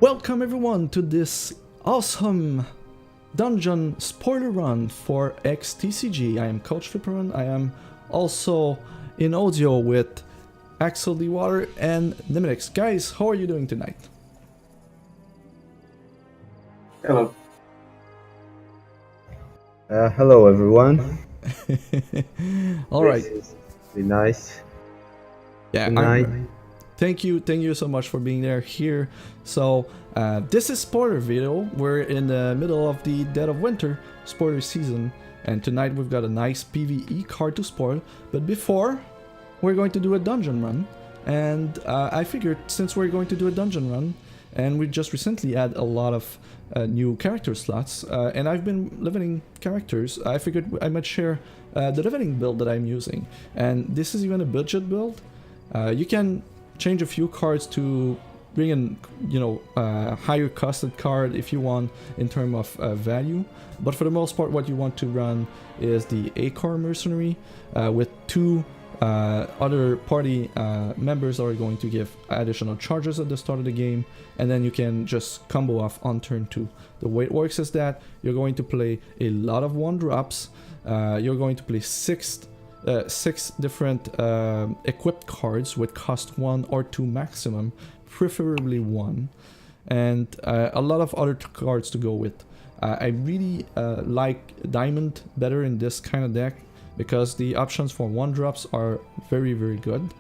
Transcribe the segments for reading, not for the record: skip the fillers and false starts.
Welcome everyone to this awesome dungeon spoiler run for XTCG. I am CoachFliperon. I am also in audio with Axel D. Water and Nimitix. Guys, how are you doing tonight? Hello. Hello everyone. All right. This is really nice. Yeah, thank you so much for being here. So this is spoiler video. We're in the middle of the dead of winter spoiler season, and tonight we've got a nice PvE card to spoil. But before, we're going to do a dungeon run, and I figured since we're going to do a dungeon run, and we just recently had a lot of new character slots, and I've been leveling characters, I figured I might share the leveling build that I'm using. And this is even a budget build. You can change a few cards to bring in, higher costed card if you want in terms of value. But for the most part, what you want to run is the A-Car Mercenary with two other party members are going to give additional charges at the start of the game, and then you can just combo off on turn 2. The way it works is that you're going to play a lot of 1-drops. You're going to play six different equipped cards with cost 1 or 2 maximum, preferably 1, and a lot of other cards to go with. I really like Diamond better in this kind of deck, because the options for 1-drops are very good.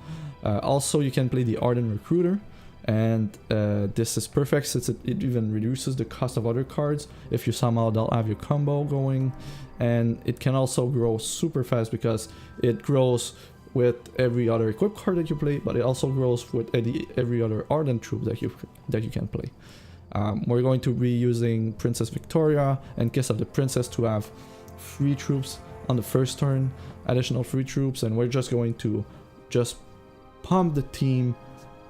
Also, you can play the Ardent Recruiter, and this is perfect since it even reduces the cost of other cards if you somehow don't have your combo going. And it can also grow super fast because it grows with every other equipped card that you play, but it also grows with every other Ardent troop that you can play. We're going to be using Princess Victoria and Kiss of the Princess to have free troops on the first turn, additional free troops, and we're just going to pump the team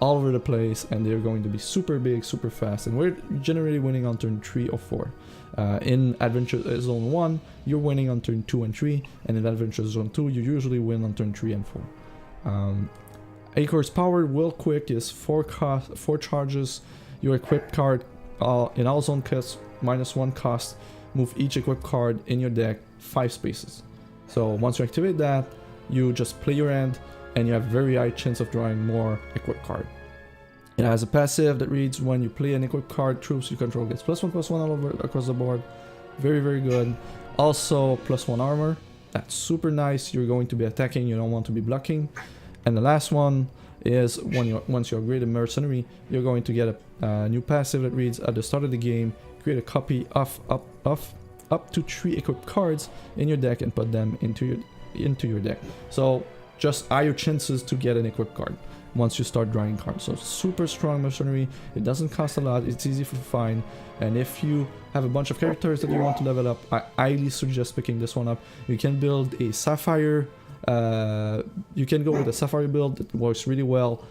all over the place, and they're going to be super big, super fast, and we're generally winning on turn 3 or 4. In Adventure Zone 1, you're winning on turn 2 and 3, and in Adventure Zone 2, you usually win on turn 3 and 4. A-Car's power real quick is 4 charges. Your equipped card in all zone quests, -1 cost, move each equipped card in your deck 5 spaces. So once you activate that, you just play your hand, and you have very high chance of drawing more equipped card. It has a passive that reads, when you play an equipped card, troops you control gets +1/+1 all over across the board. Very good. Also +1 armor. That's super nice. You're going to be attacking, you don't want to be blocking. And the last one is once you upgrade a mercenary, you're going to get a new passive that reads, at the start of the game, create a copy of up to 3 equipped cards in your deck and put them into your deck. So just higher chances to get an equipped card once you start drawing cards. So super strong mercenary. It doesn't cost a lot. It's easy to find. And if you have a bunch of characters that you want to level up, I highly suggest picking this one up. You can build a Sapphire. You can go with a Sapphire build that works really well.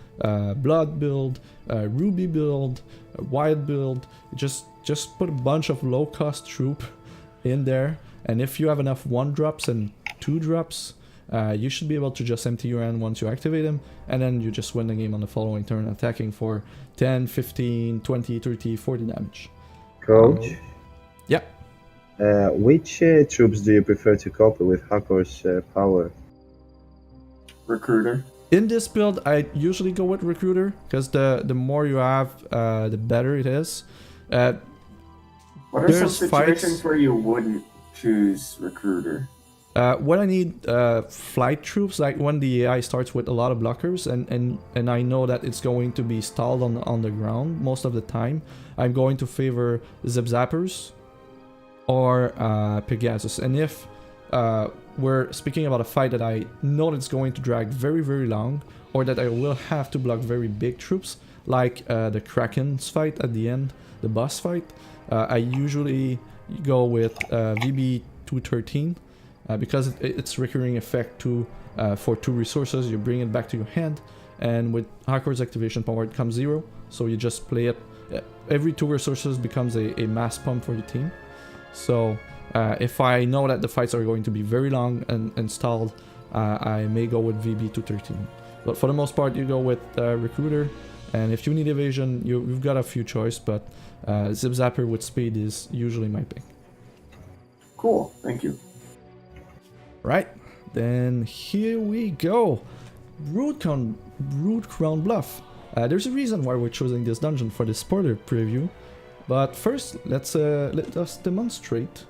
Blood build, Ruby build, Wild build. Just put a bunch of low-cost troop in there, and if you have enough 1-drops and 2-drops, you should be able to just empty your hand once you activate them, and then you just win the game on the following turn, attacking for 10, 15, 20, 30, 40 damage. Coach? Yeah. Which troops do you prefer to couple with Hakor's power? Recruiter. In this build, I usually go with Recruiter, because the more you have, the better it is. What are some situations where you wouldn't choose Recruiter? When I need flight troops, like when the AI starts with a lot of blockers, and I know that it's going to be stalled on the ground most of the time, I'm going to favor Zip Zappers or Pegasus. And if we're speaking about a fight that I know that's going to drag very long, or that I will have to block very big troops, like the Kraken's fight at the end, the boss fight, I usually go with VB 213. Because it's recurring effect for 2 resources, you bring it back to your hand, and with Hakor's activation power it comes 0, so you just play it. Every 2 resources becomes a mass pump for your team. So if I know that the fights are going to be very long and stalled, I may go with VB 213. But for the most part, you go with Recruiter. And if you need evasion, you've got a few choice, but Zip Zapper with speed is usually my pick. Cool, thank you. Right, then here we go. Brutecrown Bluff. There's a reason why we're choosing this dungeon for the spoiler preview, but first let us demonstrate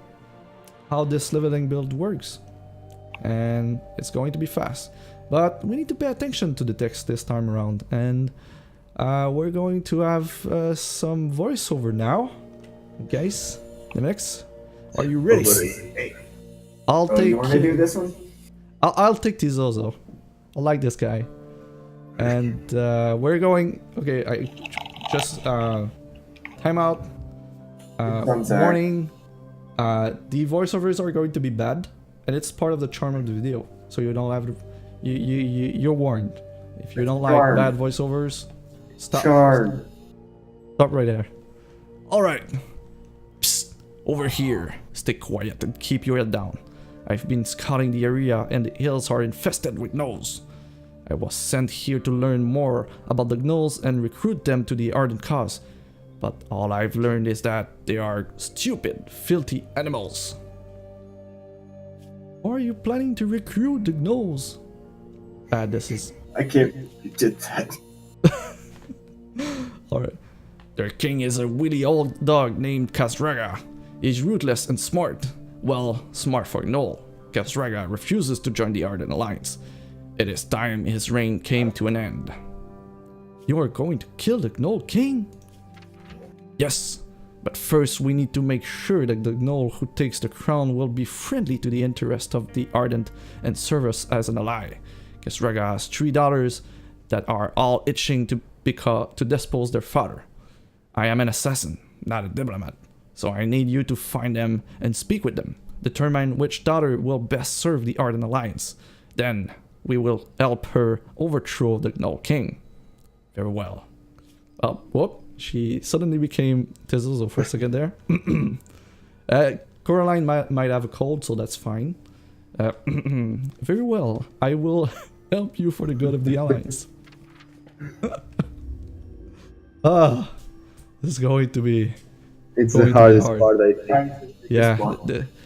how this leveling build works. And it's going to be fast, but we need to pay attention to the text this time around, and we're going to have some voiceover now. Guys, the mix, are you ready? Hey. I'll take. You want to do this one? I'll take Tizozo. I like this guy. And we're going. Okay, I just timeout. Warning. The voiceovers are going to be bad, and it's part of the charm of the video. So you don't have to. You're warned. If you don't like bad voiceovers, stop. Stop right there. All right. Psst, over here. Stay quiet and keep your head down. I've been scouting the area and the hills are infested with gnolls. I was sent here to learn more about the gnolls and recruit them to the ardent cause. But all I've learned is that they are stupid, filthy animals. Or are you planning to recruit the gnolls? This is... I can't... You did that. Alright. Their king is a witty old dog named Kasraga. He's ruthless and smart. Well, smart for Gnoll. Kasraga refuses to join the Ardent Alliance. It is time his reign came to an end. You are going to kill the Gnoll King? Yes, but first we need to make sure that the Gnoll who takes the crown will be friendly to the interest of the Ardent and serve us as an ally. Kasraga has 3 daughters that are all itching to depose their father. I am an assassin, not a diplomat. So I need you to find them and speak with them. Determine which daughter will best serve the Ardent Alliance. Then we will help her overthrow the Gnoll King. Very well. Oh, whoop. She suddenly became Tizozo for a second there. Coraline might have a cold, so that's fine. Very well. I will help you for the good of the Alliance. This is going to be... It's the hardest part, I think. Yeah,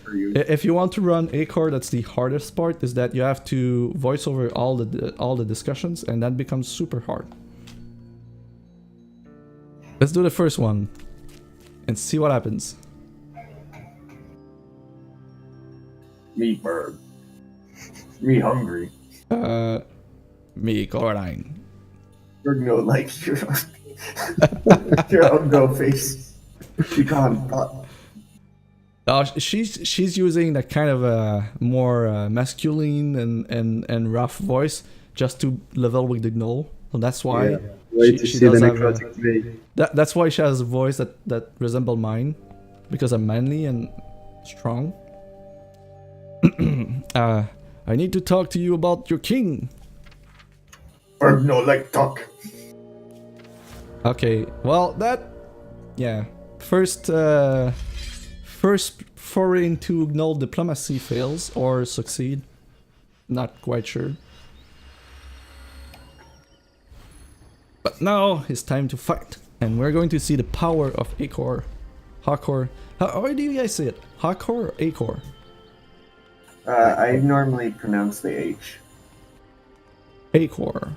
if you want to run Acor, that's the hardest part, is that you have to voice over all the discussions, and that becomes super hard. Let's do the first one and see what happens. Me bird. Me hungry. Me Coraline. You're no like your no face. She gone. She's using that kind of a more masculine and rough voice just to level with the gnoll. So that's why she does have that's why she has a voice that resembles mine, because I'm manly and strong. I need to talk to you about your king. Or no like talk. Okay, well yeah. First foray into gnoll diplomacy fails or succeed. Not quite sure. But now it's time to fight, and we're going to see the power of Acor. Hakor. How do you guys say it? Hakor or Acor? I normally pronounce the H. Acor.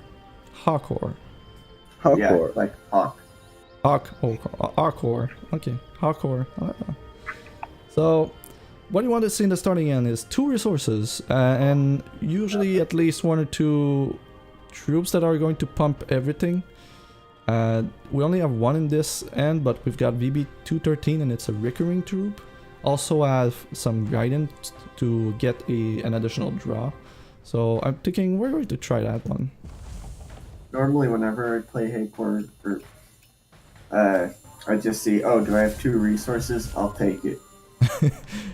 Hakor. Hakor. Yeah, like hawk. Hakor. Okay. Hakor. So, what you want to see in the starting end is 2 resources, and usually at least 1 or 2 troops that are going to pump everything. We only have 1 in this end, but we've got VB213 and it's a recurring troop. Also have some guidance to get an additional draw. So I'm thinking we're going to try that one. Normally whenever I play Haycore, I just see, oh, do I have 2 resources? I'll take it.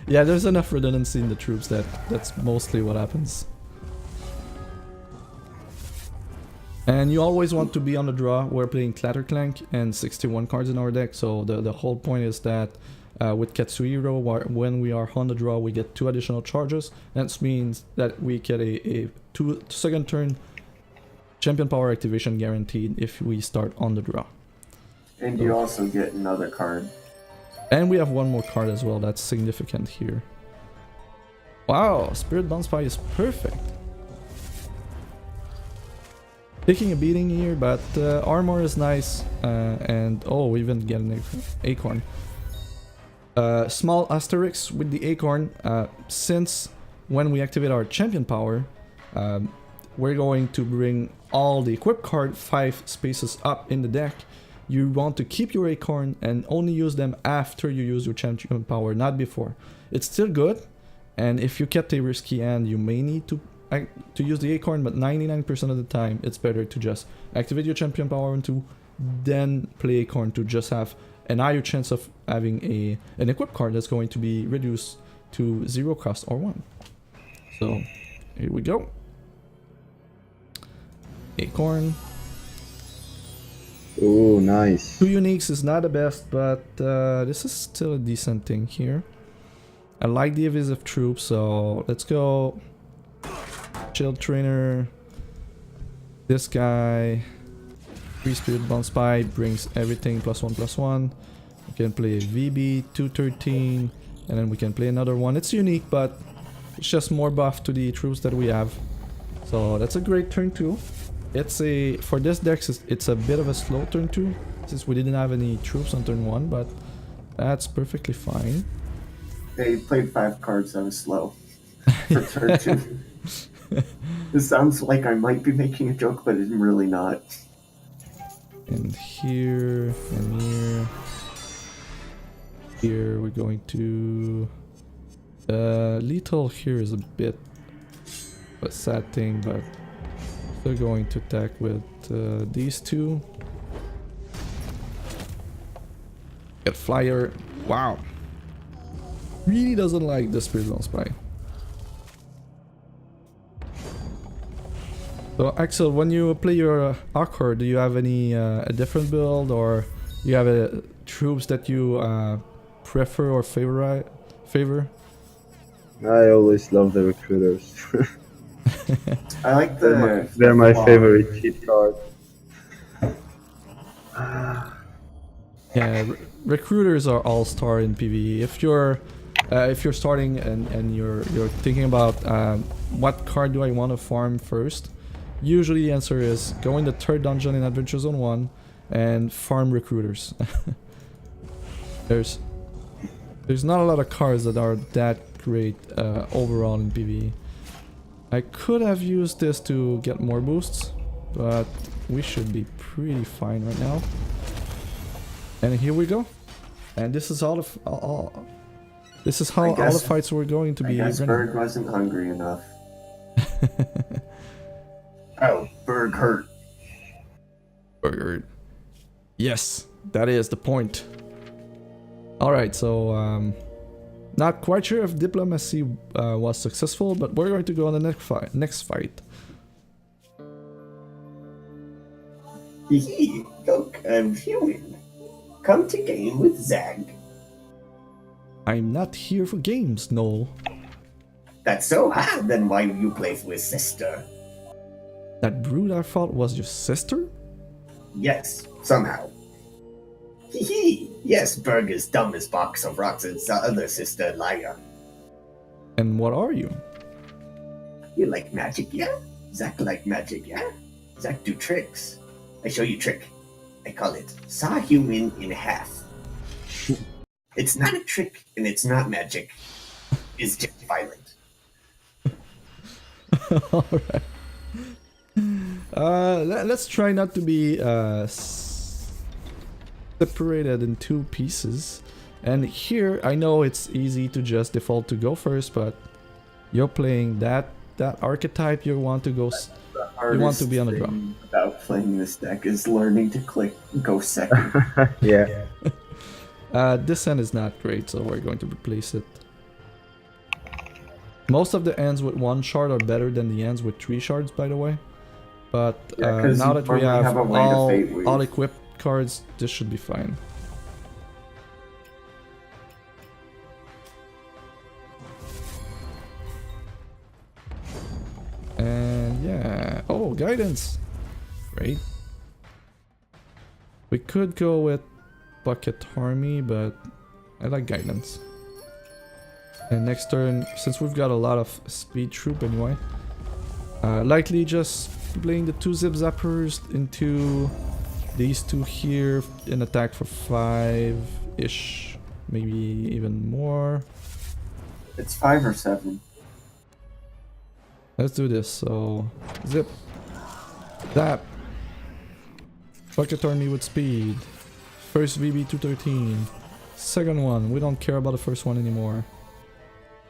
Yeah, there's enough redundancy in the troops that's mostly what happens. And you always want to be on the draw. We're playing Clatterclank and 61 cards in our deck, so the whole point is that with Katsuhiro, when we are on the draw, we get 2 additional charges. That means that we get a 2 second turn champion power activation guaranteed if we start on the draw. And you also get another card. And we have one more card as well, that's significant here. Wow, Spirit Bounce Spy is perfect. Taking a beating here, but armor is nice. And oh, we even get an acorn. Small asterisk with the acorn, since when we activate our champion power, we're going to bring all the equip card 5 spaces up in the deck. You want to keep your acorn and only use them after you use your champion power, not before. It's still good, and if you kept a risky hand, you may need to use the acorn, but 99% of the time, it's better to just activate your champion power into, then play acorn to just have an higher chance of having an equip card that's going to be reduced to 0 cost or 1. So here we go. Acorn. Oh, nice. 2 uniques is not the best, but this is still a decent thing here. I like the evasive troop, so let's go. Shield trainer. This guy. 3 Spirit Bound Spy brings everything +1/+1. We can play VB 213, and then we can play another one. It's unique, but it's just more buff to the troops that we have. So that's a great turn 2. It's for this deck, it's a bit of a slow turn 2, since we didn't have any troops on turn 1, but that's perfectly fine. They played 5 cards that was slow for turn 2. This sounds like I might be making a joke, but I'm really not. And here, and here. Here we're going to... lethal here is a bit a sad thing, but still going to attack with these 2. Get flyer. Wow. Really doesn't like the Spirit Bound Spy. So Axel, when you play your Akkord, do you have any a different build, or you have troops that you prefer or favor? I always love the recruiters. I like they're my favorite cheat card. Yeah, recruiters are all-star in PvE. If you're starting and you're thinking about what card do I want to farm first, usually the answer is go in the 3rd dungeon in Adventure Zone 1 and farm recruiters. There's not a lot of cards that are that great overall in PvE. I could have used this to get more boosts, but we should be pretty fine right now. And here we go. And this is this is how all the fights were going to be. I guess Berg wasn't hungry enough. Oh, Berg hurt. Berg hurt. Yes, that is the point. Alright, so not quite sure if diplomacy was successful, but we're going to go on the next fight. Look, I'm human. Come to game with Zag. I'm not here for games, Noel. That's so hard, then why do you play with sister? That brood I thought was your sister? Yes, somehow. Yes, Berg is dumb as box of rocks and his other sister liar. And what are you? You like magic, yeah? Zach like magic, yeah? Zach do tricks. I show you trick. I call it saw human in half. It's not a trick and it's not magic. It's just violent. Alright. Let's try not to be separated in 2 pieces. And here, I know it's easy to just default to go first, but you're playing that archetype. You want to go. You want to be on the draw. About playing this deck is learning to click go second. Yeah. This hand is not great, so we're going to replace it. Most of the ends with 1 shard are better than the ends with 3 shards, by the way. But now that we have all equipped cards, this should be fine. And yeah, oh, guidance. Great. We could go with Bucket Army, but I like Guidance. And next turn, since we've got a lot of speed troop anyway, likely just playing the 2 Zip Zappers into these 2 here and attack for 5-ish, maybe even more. It's 5 or 7. Let's do this. So Zip, Zap, Bucket Army with speed. First VB 213. Second one, we don't care about the first one anymore.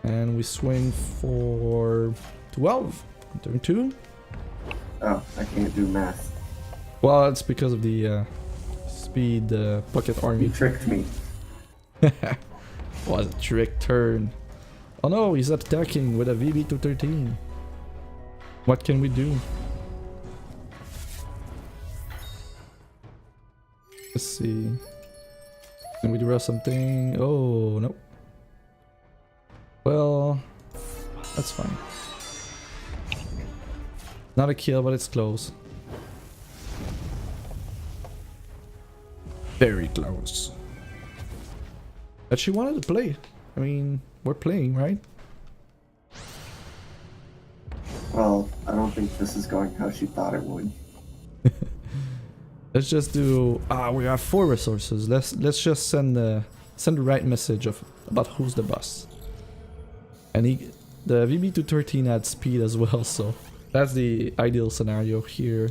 And we swing for 12. Turn 2. Oh, I can't do math. Well, it's because of the speed Bucket Army. You tricked me. Was a trick turn. Oh no, he's attacking with a VB 213. What can we do? Let's see. Can we draw something? Oh, no. Well, that's fine. Not a kill, but it's close. Very close. But she wanted to play. I mean, we're playing, right? Well, I don't think this is going how she thought it would. Let's just do. We have 4 resources. Let's just send the right message about who's the boss. And the VB213 had speed as well, so that's the ideal scenario here.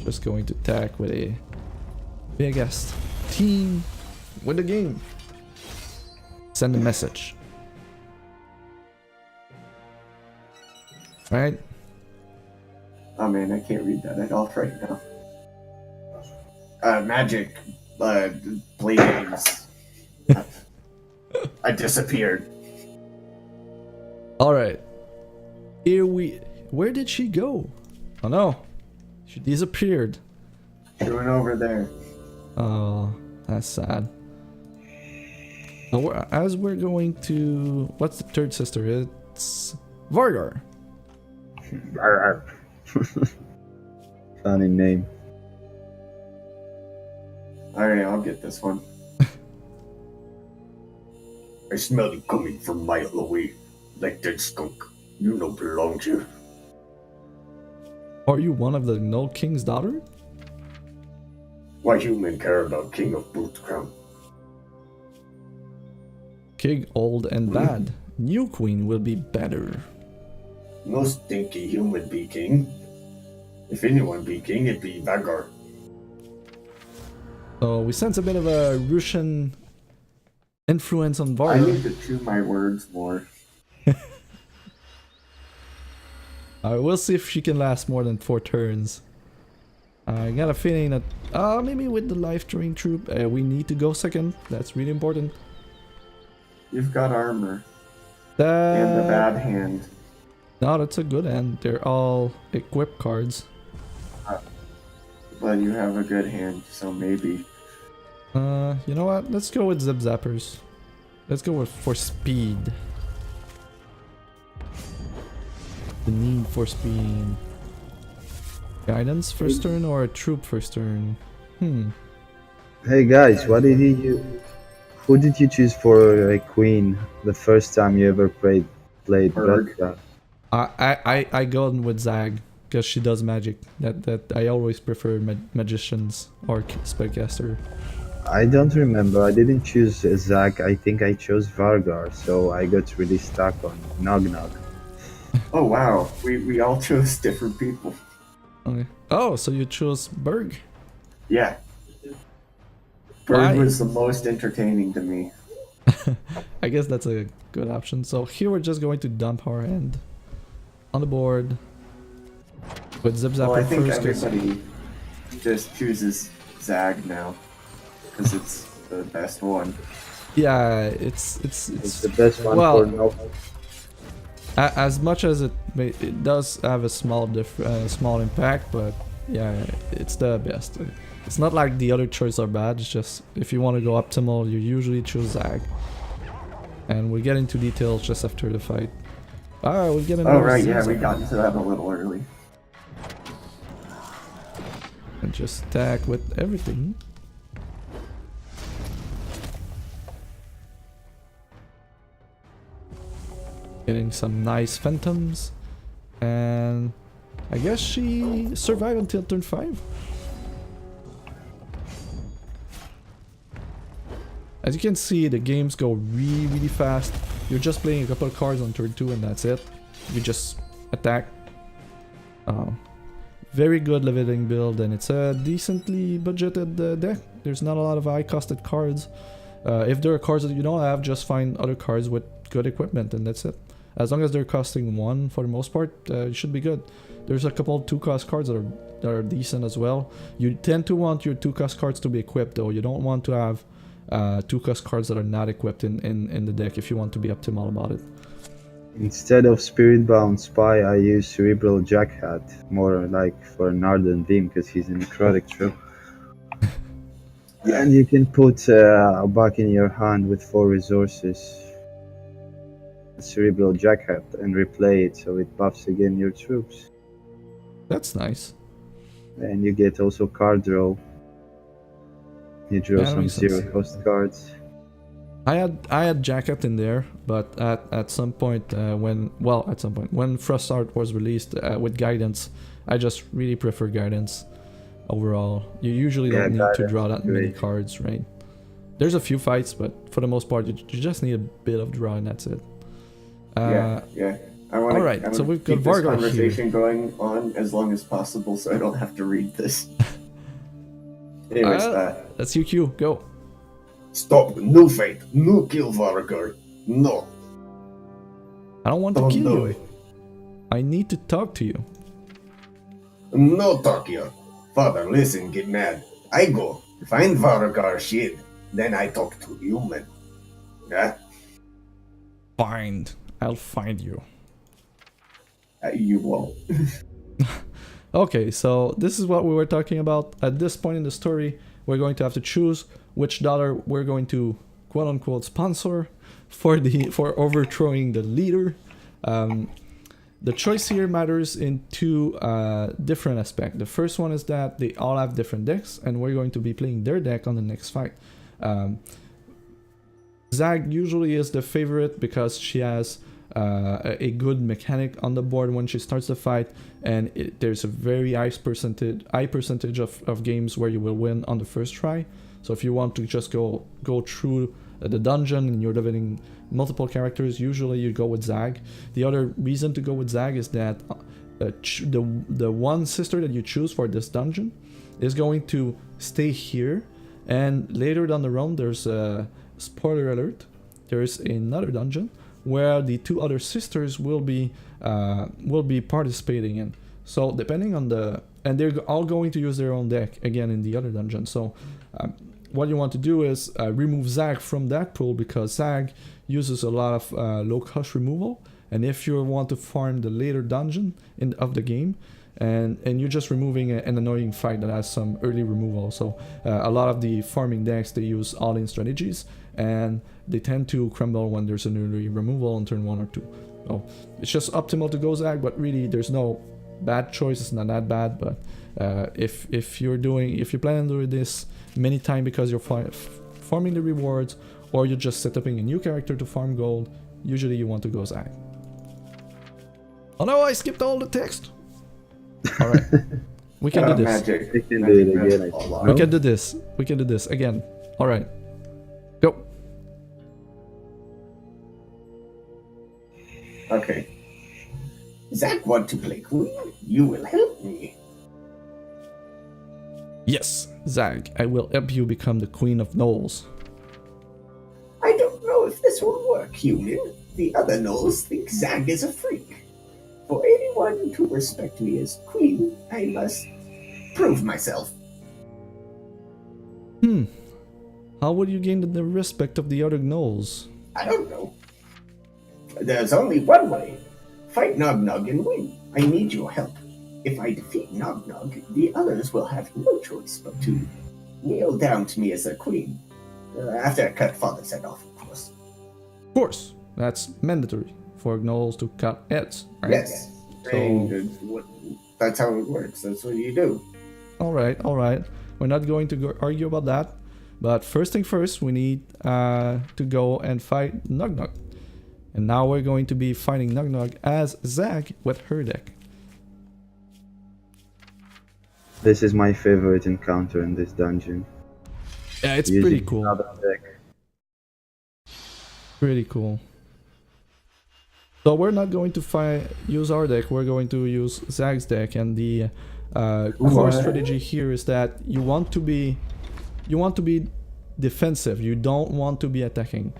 Just going to attack with a biggest team. Win the game. Send a message. Right? Oh man, I can't read that at all right now. Magic, play games. I disappeared. Alright. Here we... Where did she go? Oh no. She disappeared. She went over there. Oh, that's sad. As we're going to... What's the third sister? It's... Vargar. Funny name. Alright, I'll get this one. I smell it coming from a mile away, like dead skunk. You no belong here. Are you one of the Null King's daughter? Why human care about King of Brutecrown? King old and bad. New queen will be better. No stinky human be king. If anyone be king, it'd be Vagar. So we sense a bit of a Russian influence on I Vargar. need to chew my words more. We'll see if she can last more than 4 turns. I got a feeling that maybe with the life drain troop we need to go second. That's really important. You've got armor. And a bad hand. No, that's a good hand. They're all equip cards. But you have a good hand, so maybe. You know what? Let's go with Zip Zappers. Let's go for speed. The need for speed. Guidance first turn or a troop first turn? Hey guys, what did who did you choose for a queen the first time you ever played Berg. Brutecrown? I gone with Zag because she does magic. That I always prefer magicians or spellcaster. I don't remember. I didn't choose Zach. I think I chose Vargar, so I got really stuck on Nog Nog. Oh wow, we all chose different people. Okay. Oh, so you chose Berg? Yeah. Bird Why? was the most entertaining to me. I guess that's a good option. So here we're just going to dump our hand on the board with Zip Zapper Well, I think first. 'Cause- everybody just chooses Zag now because it's the best one. yeah, it's It's the best one well, for no. as much as it does have a small small impact, but yeah, it's the best. It's not like the other choices are bad. It's just if you want to go optimal, you usually choose Zag. And we'll get into details just after the fight. We'll get into Oh right, yeah, we got into that a little early. and just attack with everything. Getting some nice phantoms, and I guess she survived until turn 5. As you can see, the games go really fast. You're just playing a couple of cards on turn 2 and that's it. You just attack. Very good leveling build, and it's a decently budgeted deck. There's not a lot of high costed cards. If there are cards that you don't have, just find other cards with good equipment and that's it. As long as they're costing 1 for the most part, you should be good. There's a couple 2-cost cards that are decent as well. You tend to want your 2-cost cards to be equipped though. You don't want to have 2-cost cards that are not equipped in the deck if you want to be optimal about it. Instead of Spiritbound Spy, I use Cerebral Jackhat, more like for Northern Beam because he's a necrotic troop. And you can put a back in your hand with 4 resources. Cerebral Jackhat and replay it so it buffs again your troops. That's nice. And you get also card draw. You draw some makes sense. 0-cost cards. I had Jacket in there, but at some point when Frost Art was released with Guidance, I just really prefer Guidance overall. You usually don't need to draw that many cards, right? There's a few fights, but for the most part, you just need a bit of draw and that's it. Yeah. Alright, so we've got keep this Vargar conversation here. going on as long as possible so I don't have to read this. Anyways, That's your cue, go. Stop. No fight. No kill Vargar. No. I don't want to kill no. you. I need to talk to you. No talk here. Father, listen, get mad. I go. Find Vargar shit. Then I talk to human. Yeah? I'll find you. You won't. Okay, so this is what we were talking about. At this point in the story, we're going to have to choose which dollar we're going to quote-unquote sponsor for overthrowing the leader. The choice here matters in 2 different aspects. The first one is that they all have different decks, and we're going to be playing their deck on the next fight. Zag usually is the favorite because she has a good mechanic on the board when she starts the fight, and there's a very high percentage of games where you will win on the first try. So if you want to just go through the dungeon and you're leveling multiple characters, usually you go with Zag. The other reason to go with Zag is that the one sister that you choose for this dungeon is going to stay here, and later down the road there's a spoiler alert, there's another dungeon where the 2 other sisters will be participating in. So depending on and they're all going to use their own deck again in the other dungeon. So what you want to do is remove Zag from that pool, because Zag uses a lot of low cost removal, and if you want to farm the later dungeon of the game, and you're just removing an annoying fight that has some early removal. So a lot of the farming decks, they use all-in strategies, and they tend to crumble when there's an early removal on turn 1 or 2. So it's just optimal to go Zag, but really there's no bad choice. It's not that bad, but if you plan on doing this many times because you're farming the rewards, or you're just setting a new character to farm gold, usually you want to go Zag. Oh no, I skipped all the text. Alright, we can do this. Magic. We can do it again. We can do this. We can do this again. Alright, go. Okay. Zach want to play queen? You will help me. Yes, Zag, I will help you become the Queen of Knolls. I don't know if this will work, human. The other gnolls think Zag is a freak. For anyone to respect me as queen, I must prove myself. How would you gain the respect of the other gnolls? I don't know. There's only one way. Fight Nog Nog and win. I need your help. If I defeat Nog Nog, the others will have no choice but to kneel down to me as their queen. After I cut Father's head off, of course. Of course, that's mandatory for gnolls to cut heads, right? Yes. So, That's how it works. That's what you do. Alright, alright. We're not going to go argue about that. But first thing first, we need to go and fight Nog Nog. And now we're going to be fighting Nog Nog as Zag with her deck. This is my favorite encounter in this dungeon. Yeah, it's Using pretty cool. another deck. Pretty cool. So we're not going to use our deck, we're going to use Zag's deck, and the core strategy here is that you want to be defensive. You don't want to be attacking.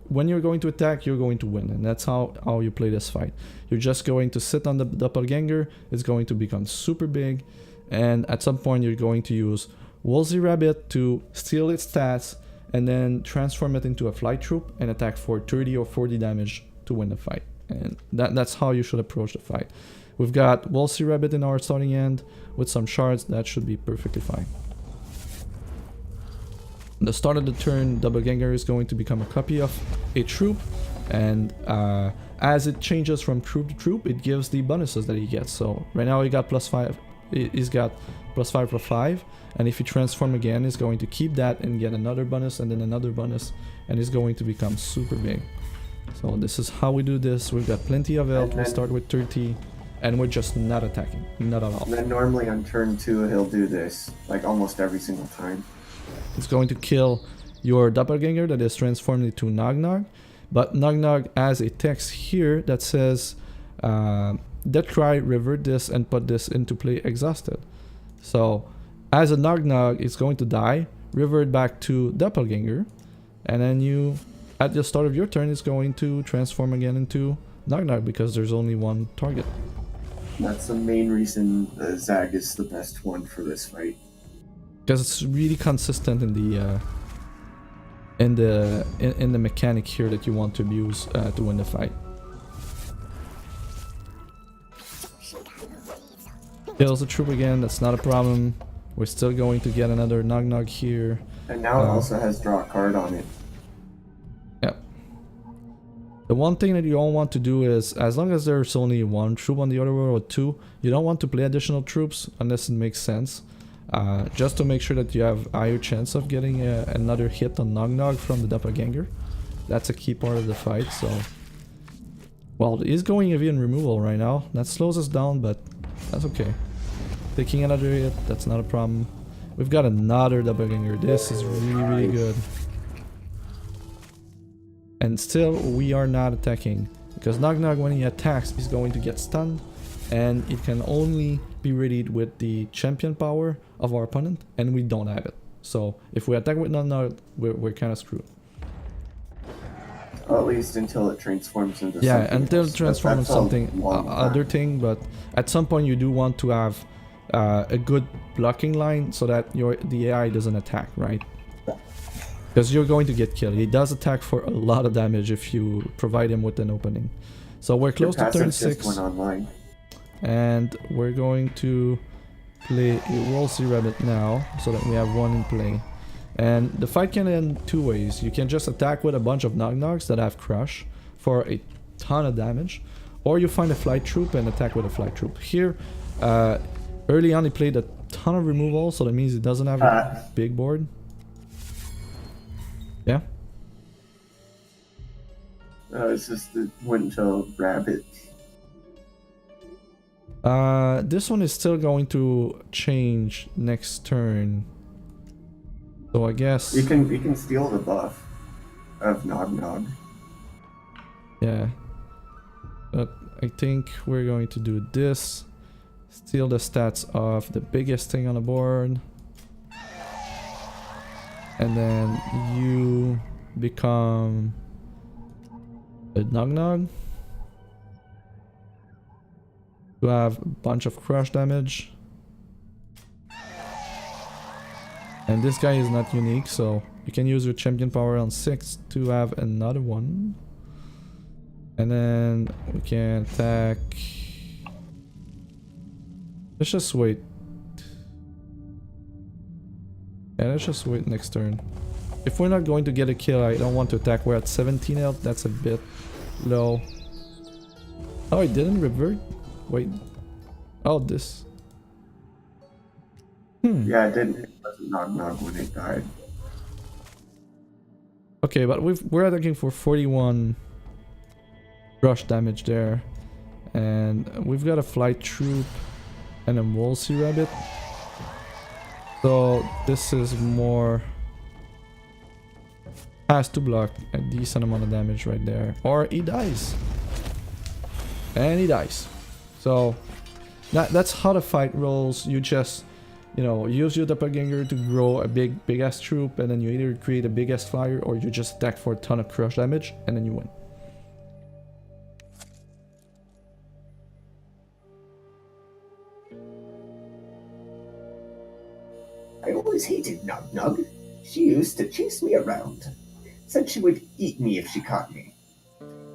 When you're going to attack, you're going to win, and that's how you play this fight. You're just going to sit on the doppelganger. It's going to become super big, and at some point you're going to use Woolsey Rabbit to steal its stats and then transform it into a flight troop and attack for 30 or 40 damage to win the fight. And that's how you should approach the fight. We've got Woolsey Rabbit in our starting end with some shards. That should be perfectly fine. The start of the turn, Doppelganger is going to become a copy of a troop, and as it changes from troop to troop, it gives the bonuses that he gets. So right now he got +5, he's got +5/+5, and if he transform again, he's going to keep that and get another bonus and then another bonus, and he's going to become super big. So this is how we do this. We've got plenty of health. We start with 30, and we're just not attacking, not at all. And then normally on turn 2 he'll do this, like almost every single time. It's going to kill your doppelganger that is transformed into Nog Nog, but Nog Nog has a text here that says Death Cry, revert this and put this into play exhausted. So as a Nog Nog, it's going to die, revert back to doppelganger, and then you, at the start of your turn, it's going to transform again into Nog Nog because there's only one target. That's the main reason Zag is the best one for this fight. Because it's really consistent in the mechanic here that you want to use to win the fight. Kills the troop again, that's not a problem. We're still going to get another Nog Nog here. And now it also has draw a card on it. Yep. The one thing that you don't want to do is, as long as there's only one troop on the other world or two, you don't want to play additional troops unless it makes sense. Just to make sure that you have higher chance of getting another hit on Nog Nog from the doppelganger. That's a key part of the fight, so... Well, he's going avian removal right now. That slows us down, but that's okay. Taking another hit, that's not a problem. We've got another doppelganger. This is really, really good. And still, we are not attacking. Because Nog Nog, when he attacks, he's going to get stunned. And it can only be readied with the champion power of our opponent, and we don't have it. So if we attack with Nog Nog, we're kind of screwed. At least until it transforms into yeah, something until it else. transforms into something other time. thing. But at some point, you do want to have a good blocking line so that the AI doesn't attack, right? Because you're going to get killed. He does attack for a lot of damage if you provide him with an opening. So we're close to turn 6. Went online. And we're going to play a Woolsey Rabbit now, so that we have one in play. And the fight can end two ways. You can just attack with a bunch of Nog Nogs that have Crush for a ton of damage, or you find a Flight Troop and attack with a Flight Troop. Here, early on he played a ton of removal, so that means he doesn't have a big board. Yeah? It's just it went to Rabbit. This one is still going to change next turn. So I guess You can steal the buff of Nog Nog. yeah. But I think we're going to do this. Steal the stats of the biggest thing on the board. And then you become a Nog Nog. To have a bunch of crush damage. And this guy is not unique, so you can use your champion power on 6 to have another one. And then we can attack. Let's just wait. Yeah, let's just wait next turn. If we're not going to get a kill, I don't want to attack. We're at 17 health, that's a bit low. Oh, it didn't revert? Wait. Oh, this. Yeah, it didn't. It wasn't Nog when it died. Okay, but we're looking for 41 rush damage there, and we've got a flight troop and a Wolsey rabbit. So this is more has to block a decent amount of damage right there, or he dies, and he dies. So that's how the fight rolls. You just, you know, use your doppelganger to grow a big ass troop, and then you either create a big ass flyer or you just attack for a ton of crush damage, and then you win. I always hated Nog. She used to chase me around. Said she would eat me if she caught me.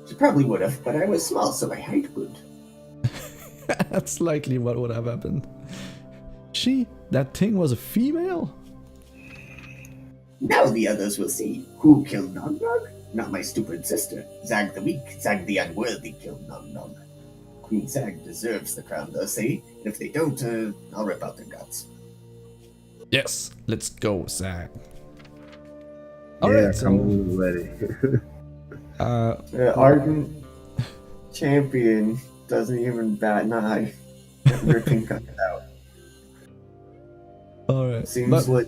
She probably would have, but I was small, so I hid good. That's likely what would have happened. That thing was a female? Now the others will see who killed Nog. Not my stupid sister. Zag the weak, Zag the unworthy killed Nog. Queen Zag deserves the crown, they'll say, and if they don't, I'll rip out their guts. Yes, let's go, Zag. Yeah, Alright, so I'm ready. Ardent champion doesn't even bat an eye at ripping guts out. alright. Seems like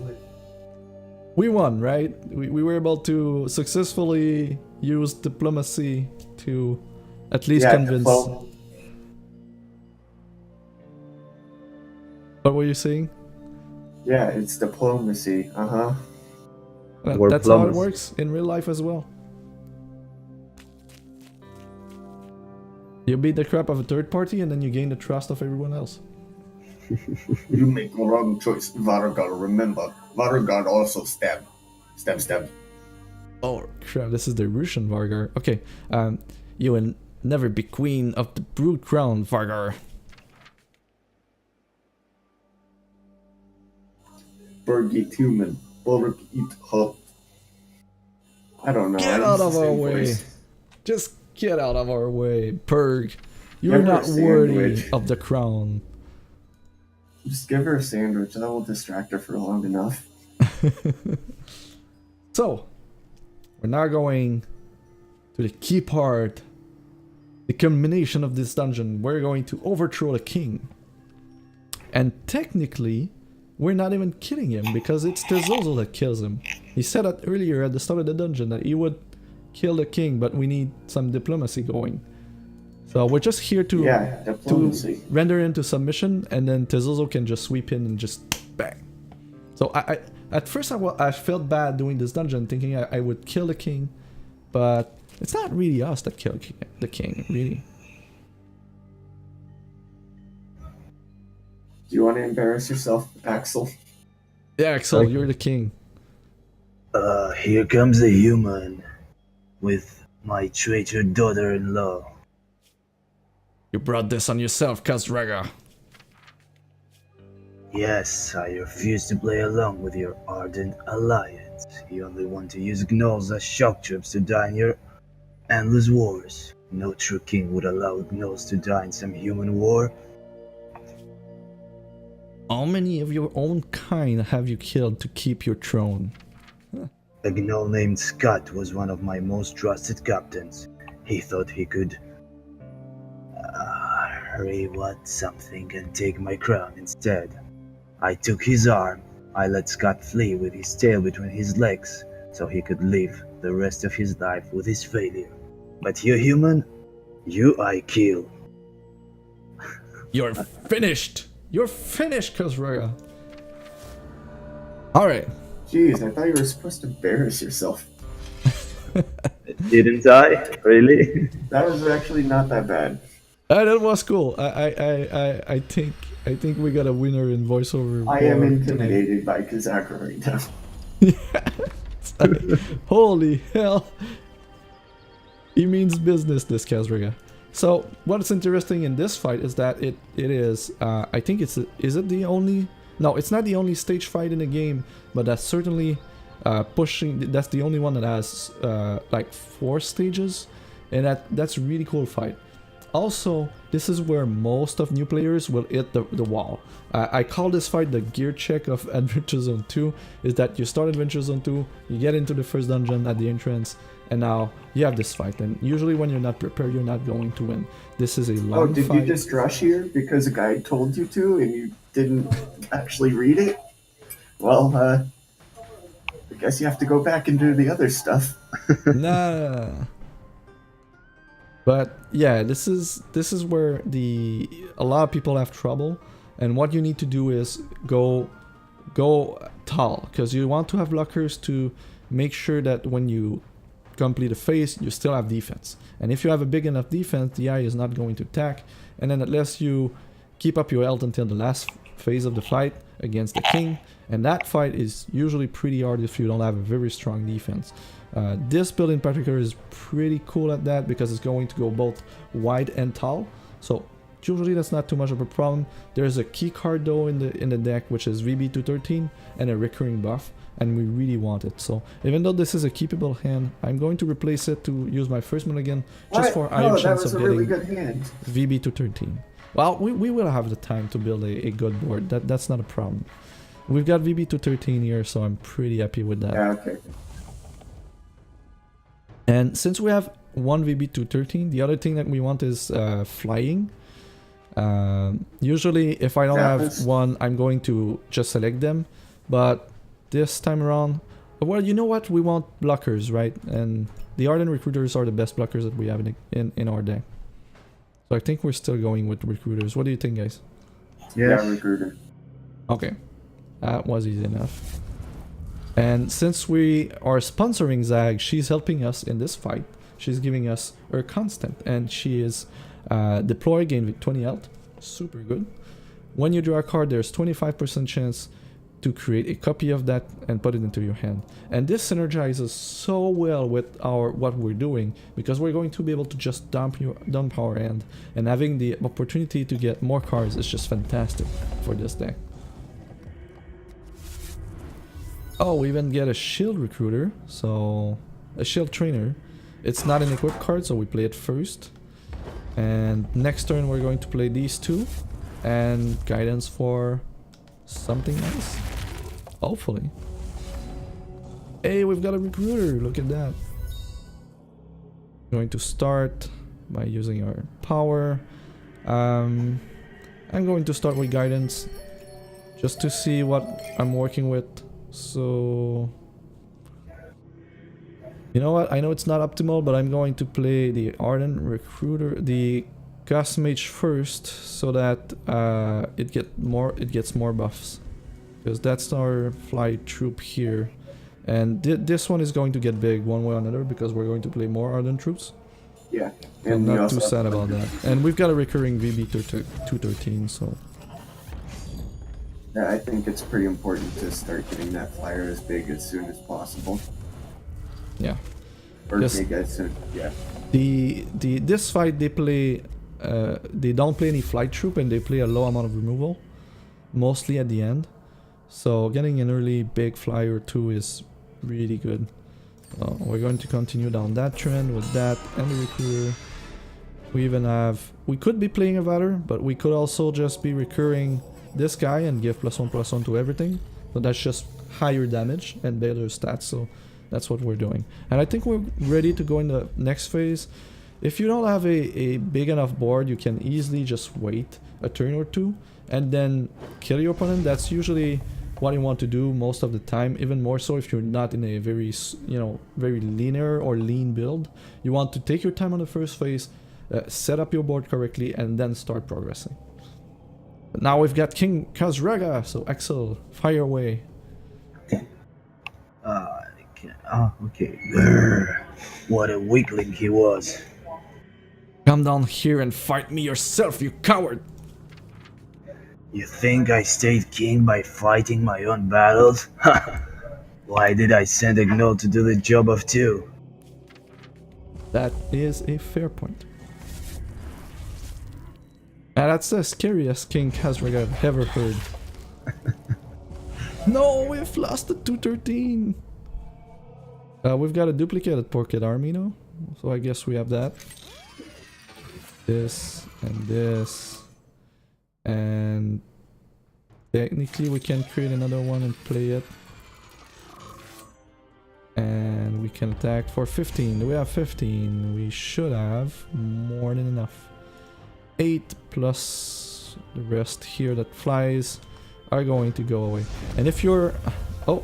We won, right? We were able to successfully use diplomacy to at least convince. What were you saying? Yeah, it's diplomacy. That's how it works in real life as well. You beat the crap of a third party and then you gain the trust of everyone else. You make the wrong choice, Vargar. Remember, Vargar also stabbed. Stab. Oh crap, this is the Russian Vargar. Okay, you will never be queen of the Brutecrown Vargar. Berg eat human. Borg eat hub. I don't know. Get out of our way. Just get out of our way, Purg. You're Give her not a worthy sandwich. of the crown. Just give her a sandwich. That will distract her for long enough. So, we're now going to the key part. The culmination of this dungeon. We're going to overthrow the king. And technically, we're not even killing him because it's Tezozo that kills him. He said that earlier at the start of the dungeon that he would kill the king, but we need some diplomacy going. So we're just here to, diplomacy. render him to submission, and then Tezozo can just sweep in and just bang. So I at first I felt bad doing this dungeon, thinking I would kill the king, but it's not really us that kill the king, really. Do you want to embarrass yourself, Axel? Yeah, Axel, you're the king. Here comes a human with my traitor daughter-in-law. You brought this on yourself, Kazraga. Yes, I refuse to play along with your ardent alliance. You only want to use gnolls as shock troops to die in your endless wars. No true king would allow gnolls to die in some human war. How many of your own kind have you killed to keep your throne? A gnoll named Scott was one of my most trusted captains. He thought he could reward something and take my crown instead. I took his arm. I let Scott flee with his tail between his legs so he could live the rest of his life with his failure. But you human, you I kill. You're finished! You're finished, Kazraga! Alright. Jeez, I thought you were supposed to embarrass yourself. Didn't I? Really? That was actually not that bad. That was cool. I think we got a winner in voiceover. I am intimidated by Kazaka right now. Holy hell. He means business, this Kazraga. So, what's interesting in this fight is that it is, I think is it the only, no, it's not the only stage fight in the game, but that's certainly that's the only one that has like 4 stages, and that's a really cool fight. also, this is where most of new players will hit the wall. I call this fight the gear check of Adventure Zone 2, is that you start Adventure Zone 2, you get into the first dungeon at the entrance, and now you have this fight. And usually when you're not prepared, you're not going to win. This is a long did fight. you just rush here because a guy told you to and you didn't actually read it? Well, I guess you have to go back and do the other stuff. Nah. But yeah, this is where a lot of people have trouble, and what you need to do is go tall, because you want to have blockers to make sure that when you complete a phase, you still have defense. And if you have a big enough defense, the eye is not going to attack, and then unless you keep up your health until the last phase of the fight against the king, and that fight is usually pretty hard if you don't have a very strong defense. This build in particular is pretty cool at that because it's going to go both wide and tall, so usually that's not too much of a problem. There's a key card though in the deck, which is VB213 and a recurring buff, and we really want it. So even though this is a keepable hand, I'm going to replace it to use my first mulligan just for higher chance of getting really good hand. VB213. Well, we will have the time to build a good board. That's not a problem. We've got VB213 here, so I'm pretty happy with that. Yeah, okay. And since we have one VB213, the other thing that we want is flying. Usually, if I don't have one, I'm going to just select them. But this time around, well, you know what? We want blockers, right? And the Ardent Recruiters are the best blockers that we have in our deck. So I think we're still going with Recruiters. What do you think, guys? Yeah, Recruiter. Okay. That was easy enough. And since we are sponsoring Zag, she's helping us in this fight. She's giving us her constant, and she is deploy gain with 20 health. Super good. When you draw a card, there's 25% chance to create a copy of that and put it into your hand. And this synergizes so well with what we're doing, because we're going to be able to just dump our hand, and having the opportunity to get more cards is just fantastic for this deck. Oh, we even get a shield recruiter, so a shield trainer. It's not an equipped card, so we play it first. And next turn we're going to play these two and guidance for something nice. Hopefully. Hey, we've got a recruiter, look at that. Going to start by using our power. I'm going to start with guidance just to see what I'm working with. So, you know what? I know it's not optimal, but I'm going to play the Ardent Recruiter, the Ghost Mage first, so that it gets more buffs, because that's our fly troop here, and this one is going to get big one way or another because we're going to play more Ardent troops. Yeah, and I'm not too sad about that. And we've got a recurring VB213, so. Yeah, I think it's pretty important to start getting that flyer as big as soon as possible. Yeah. Or big as soon, yeah. This fight they play, they don't play any flight troop, and they play a low amount of removal, mostly at the end. So getting an early big flyer or two is really good. We're going to continue down that trend with that and the recruiter. We could be playing a Vader, but we could also just be recurring this guy and give +1/+1 to everything. So that's just higher damage and better stats, so that's what we're doing. And I think we're ready to go in the next phase. If you don't have a big enough board, you can easily just wait a turn or two and then kill your opponent. That's usually what you want to do most of the time, even more so if you're not in a very, very linear or lean build. You want to take your time on the first phase, set up your board correctly, and then start progressing. Now we've got King Kazraga, so Axel, fire away. Okay. Grr. What a weakling he was. Come down here and fight me yourself, you coward! You think I stayed king by fighting my own battles? Why did I send a gnome to do the job of two? That is a fair point. And that's the scariest King Kazraga I've ever heard. No, we've lost the 213! We've got a duplicated Porkit army now, so I guess we have that. this, and this. And technically we can create another one and play it. And we can attack for 15. Do we have 15? We should have more than enough. 8 plus the rest here that flies are going to go away. And if you're... Oh!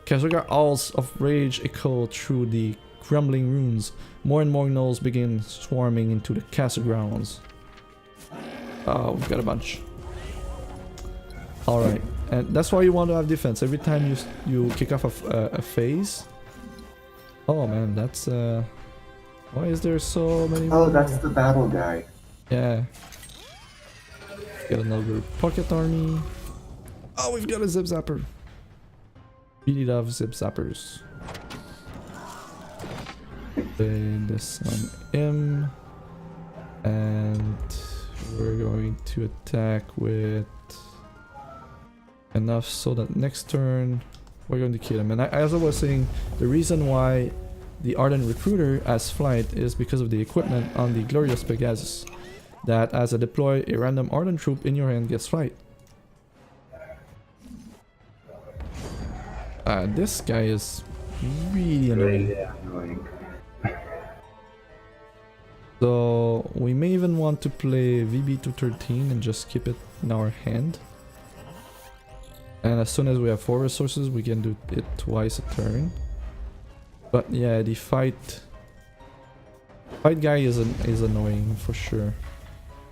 Kazraga Halls of Rage echo through the crumbling ruins. More and more gnolls begin swarming into the castle grounds. Oh, we've got a bunch. Alright, and that's why you want to have defense. Every time you kick off a phase. Oh man, that's why is there so many? Oh, that's the battle guy. Yeah. Got another pocket army. Oh, we've got a zip zapper. Really love zip zappers. Play this on him. And we're going to attack with enough so that next turn we're going to kill him. And as I was saying, the reason why the Ardent Recruiter has flight is because of the equipment on the Glorious Pegasus. That as a deploy, a random Ardent troop in your hand gets flight. This guy is really annoying. So we may even want to play VB213 and just keep it in our hand. And as soon as we have 4 resources, we can do it twice a turn. But yeah, the fight guy is annoying for sure.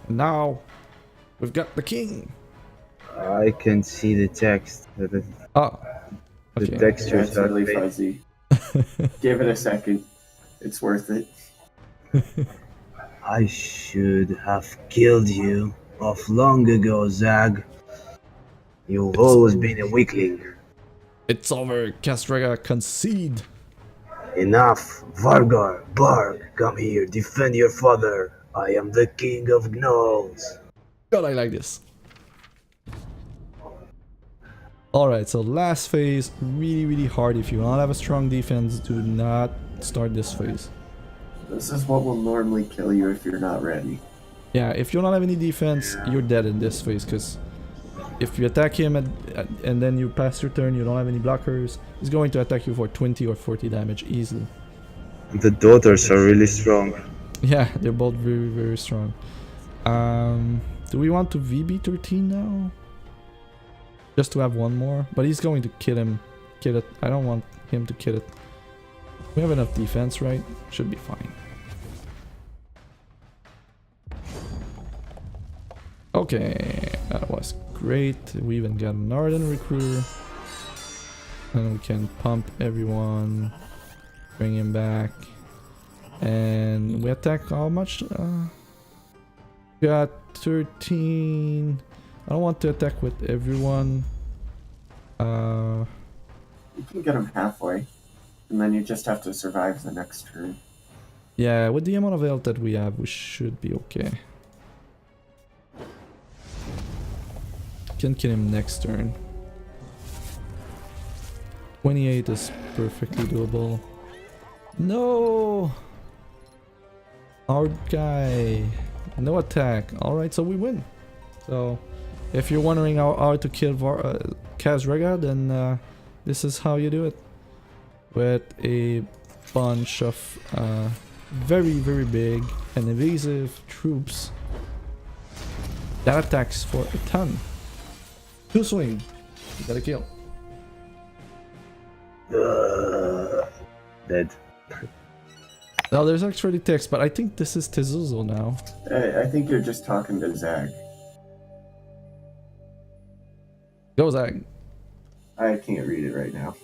And now we've got the king. I can see the text. Ah, The okay. textures It's are really fake. fuzzy. Give it a second. It's worth it. I should have killed you off long ago, Zag. You've always been a weakling. It's over. Castraga, concede. Enough! Vargar, Barg, come here, defend your father. I am the king of gnolls. God, I like this. Alright, so last phase, really hard. If you don't have a strong defense, do not start this phase. This is what will normally kill you if you're not ready. Yeah, if you don't have any defense, you're dead in this phase, because if you attack him and then you pass your turn, you don't have any blockers, he's going to attack you for 20 or 40 damage easily. The daughters are really strong. Yeah, they're both very strong. Do we want to VB13 now? Just to have one more? But he's going to kill it. I don't want him to kill it. We have enough defense, right? Should be fine. Okay, that was great. We even got an Ardent Recruiter. And we can pump everyone. Bring him back. And we attack how much? Got 13. I don't want to attack with everyone. You can get them halfway, and then you just have to survive the next turn. Yeah, with the amount of health that we have, we should be okay. Can kill him next turn. 28 is perfectly doable. No! Our guy. No attack. Alright, so we win. So, if you're wondering how to kill Kazraga, then this is how you do it. With a bunch of very big and evasive troops that attacks for a ton. 2 swing. You got a kill. Dead. Now there's actually text, but I think this is Tezuzo now. I think you're just talking to Zag. Go Zag. I can't read it right now.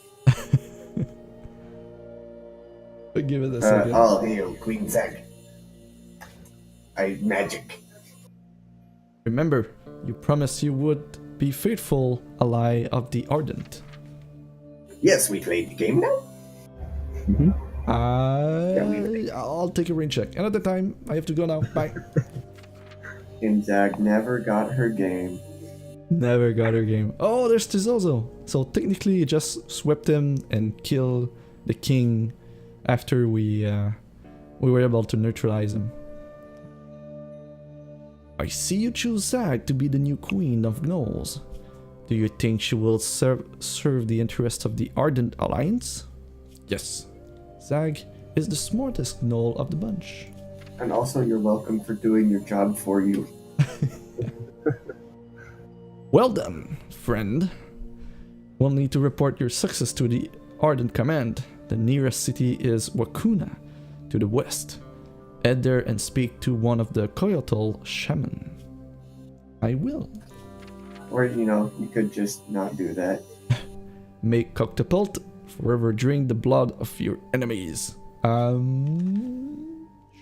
But give it a second. All hail Queen Zag. I magic. Remember, you promised you would be faithful ally of the Ardent. Yes, we played the game now. I'll take a rain check. Another time, I have to go now. Bye. And Zag never got her game. Never got her game. Oh, there's Tezozo. So technically, you just swept him and killed the king after we were able to neutralize him. I see you choose Zag to be the new queen of gnolls. Do you think she will serve the interests of the Ardent Alliance? Yes. Zag is the smartest gnoll of the bunch. And also, you're welcome for doing your job for you. Well done, friend. We'll need to report your success to the Ardent Command. The nearest city is Wakuna, to the west. Head there and speak to one of the Coyotl shaman. I will. Or, you could just not do that. Make Coctopult, forever drink the blood of your enemies.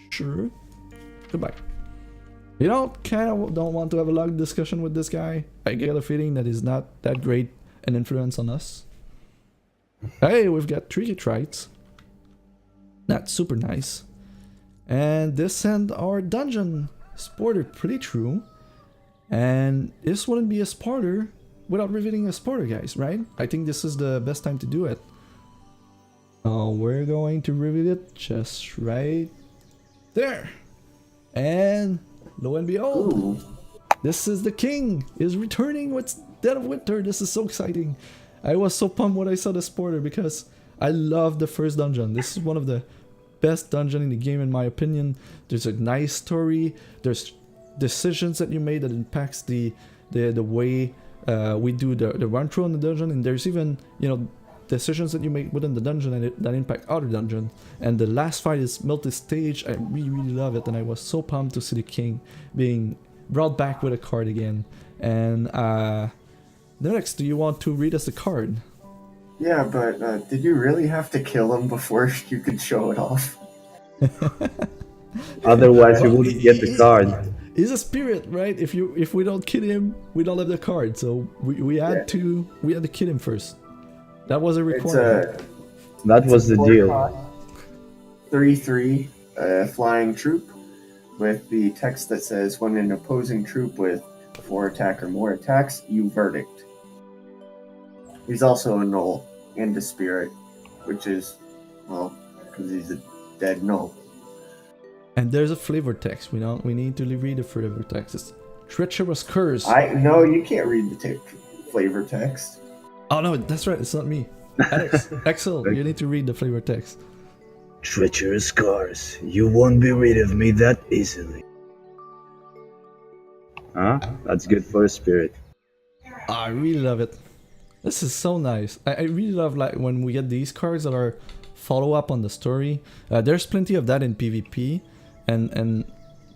Sure. Goodbye. You kind of don't want to have a long discussion with this guy. I get a feeling that he's not that great an influence on us. Hey, we've got tricky trites. Not super nice. And this end our dungeon. Sporter pretty true. And this wouldn't be a sporter without revealing a sporter, guys, right? I think this is the best time to do it. We're going to reveal it just right there. And lo and behold, Ooh. this is the king is returning with Dead of Winter. This is so exciting. I was so pumped when I saw the sporter because I love the first dungeon. This is one of the best dungeon in the game in my opinion. There's a nice story. There's decisions that you made that impacts the way we do the run through on the dungeon, and there's even decisions that you make within the dungeon and that impact other dungeons. And the last fight is multi-stage. I really love it, and I was so pumped to see the king being brought back with a card again. And next, do you want to read us the card? Yeah, but did you really have to kill him before you could show it off? Otherwise, you wouldn't get the card. He's a spirit, right? If we don't kill him, we don't have the card. So we had to kill him first. That was a requirement. That was the deal. 3/3 flying troop with the text that says, when an opposing troop with 4 attack or more attacks, you verdict. He's also a gnoll and a spirit, which is, well, because he's a dead gnoll. And there's a flavor text. We need to read the flavor text. It's treacherous curse. No, you can't read the flavor text. Oh no, that's right. It's not me. Alex, Axel, you need to read the flavor text. Treacherous curse. You won't be rid of me that easily. Huh? That's good for a spirit. I really love it. This is so nice. I really love when we get these cards that are follow up on the story. There's plenty of that in PvP, and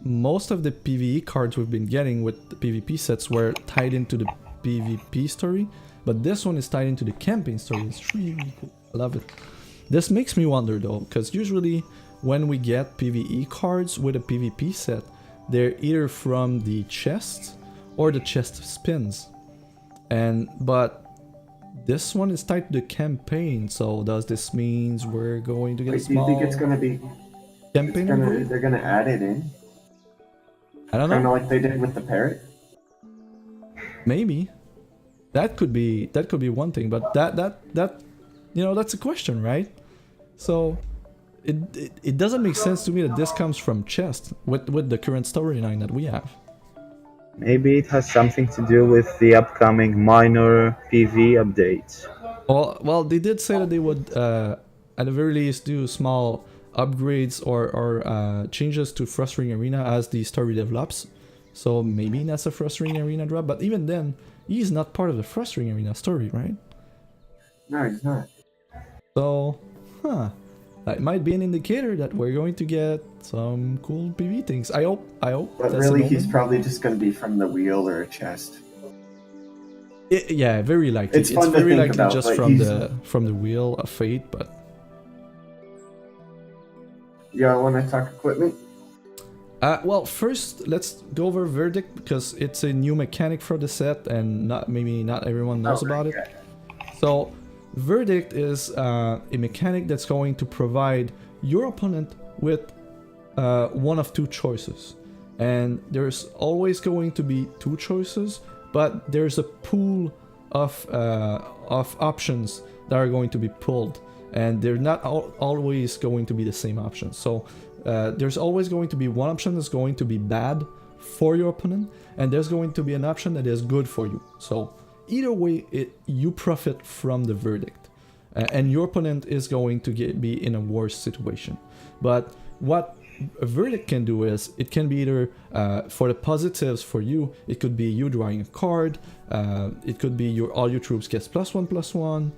most of the PvE cards we've been getting with the PvP sets were tied into the PvP story, but this one is tied into the campaign story. It's really cool. I love it. This makes me wonder though, because usually when we get PvE cards with a PvP set, they're either from the chest or the chest spins, but this one is tied to the campaign. So does this means we're going to get a small? Do you think it's gonna be campaign? They're gonna add it in. I don't know. Kind of like they did with the parrot. Maybe that could be one thing, but that that's a question, right? So it doesn't make sense to me that this comes from chest with the current storyline that we have. Maybe it has something to do with the upcoming minor PV updates. Well, they did say that they would, at the very least, do small upgrades or changes to Frustrating Arena as the story develops. So maybe that's a Frustrating Arena drop, but even then, he's not part of the Frustrating Arena story, right? No, he's not. So, that might be an indicator that we're going to get some cool PV things. I hope. But really, he's probably just going to be from the wheel or a chest. Yeah, very likely. It's fun to very think likely about, just from the wheel of fate, but. Yeah, want to talk equipment? Well, first let's go over Verdict because it's a new mechanic for the set, and maybe not everyone knows about it. So, Verdict is a mechanic that's going to provide your opponent with one of two choices, and there's always going to be two choices, but there's a pool of options that are going to be pulled, and they're not always going to be the same options. So there's always going to be one option that's going to be bad, for your opponent, and there's going to be an option that is good for you. So either way, you profit from the verdict, and your opponent is going to be in a worse situation. But what a verdict can do is, it can be either for the positives for you, it could be you drawing a card, it could be all your troops gets +1/+1,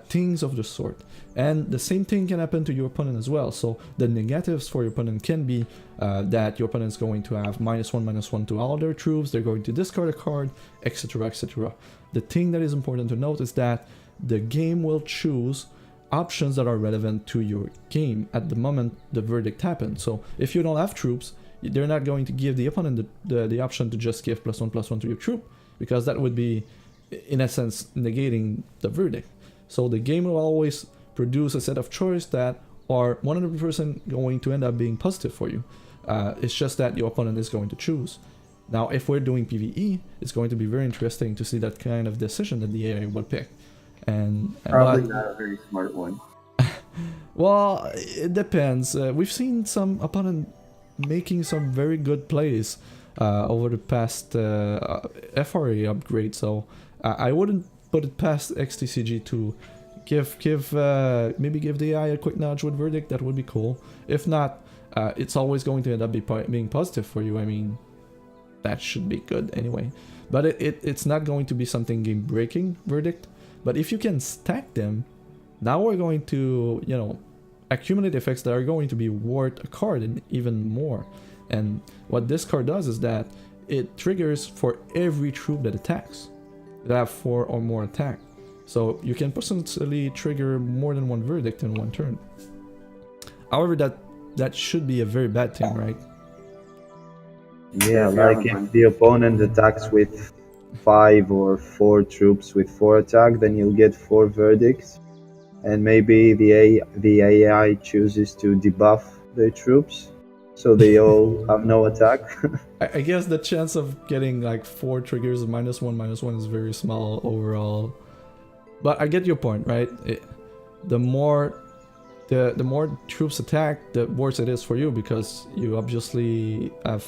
things of the sort. And the same thing can happen to your opponent as well. So the negatives for your opponent can be that your opponent is going to have -1/-1 to all their troops, they're going to discard a card, etc, etc. The thing that is important to note is that the game will choose options that are relevant to your game at the moment the verdict happens. So if you don't have troops, they're not going to give the opponent the option to just give +1/+1 to your troop, because that would be, in a sense, negating the verdict. So the game will always produce a set of choices that are 100% going to end up being positive for you. It's just that your opponent is going to choose. Now, if we're doing PvE, it's going to be very interesting to see that kind of decision that the AI will pick. And probably not a very smart one. Well, it depends. We've seen some opponent making some very good plays over the past FRA upgrade, so I wouldn't put it past XTCG to maybe give the AI a quick nudge with verdict. That would be cool. If not, it's always going to end up being positive for you. I mean, that should be good anyway. But it's not going to be something game-breaking verdict. But if you can stack them, now we're going to, you know, accumulate effects that are going to be worth a card and even more. And what this card does is that it triggers for every troop that attacks, that have 4 or more attack. So you can potentially trigger more than one verdict in one turn. However, that should be a very bad thing, right? Yeah, like if the opponent attacks with 5 or 4 troops with 4 attack, then you'll get 4 verdicts, and maybe the AI chooses to debuff their troops, so they all have no attack. I guess the chance of getting like 4 triggers of -1/-1 is very small overall. But I get your point, right? The more troops attack, the worse it is for you, because you obviously have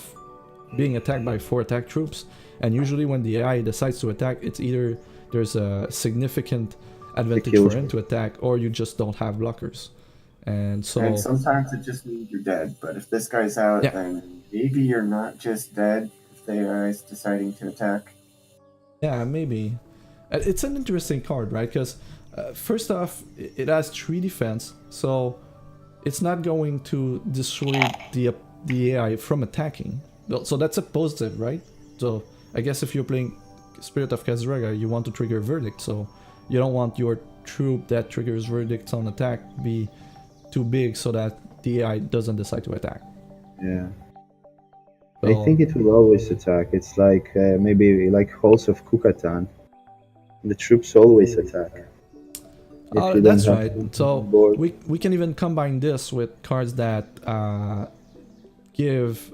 being attacked by 4 attack troops. And usually when the AI decides to attack, it's either there's a significant advantage for him to attack, or you just don't have blockers. And sometimes it just means you're dead. But if this guy's out, then maybe you're not just dead if the AI is deciding to attack. Yeah, maybe. It's an interesting card, right? Because first off, it has 3 defense, so it's not going to dissuade the AI from attacking. So that's a positive, right? So I guess if you're playing Spirit of Kazuraga, you want to trigger verdict, so you don't want your troop that triggers verdicts on attack be too big so that the AI doesn't decide to attack. Yeah. So, I think it will always attack. It's like maybe like Halls of Kukatan. The troops always attack. That's right. So we can even combine this with cards that give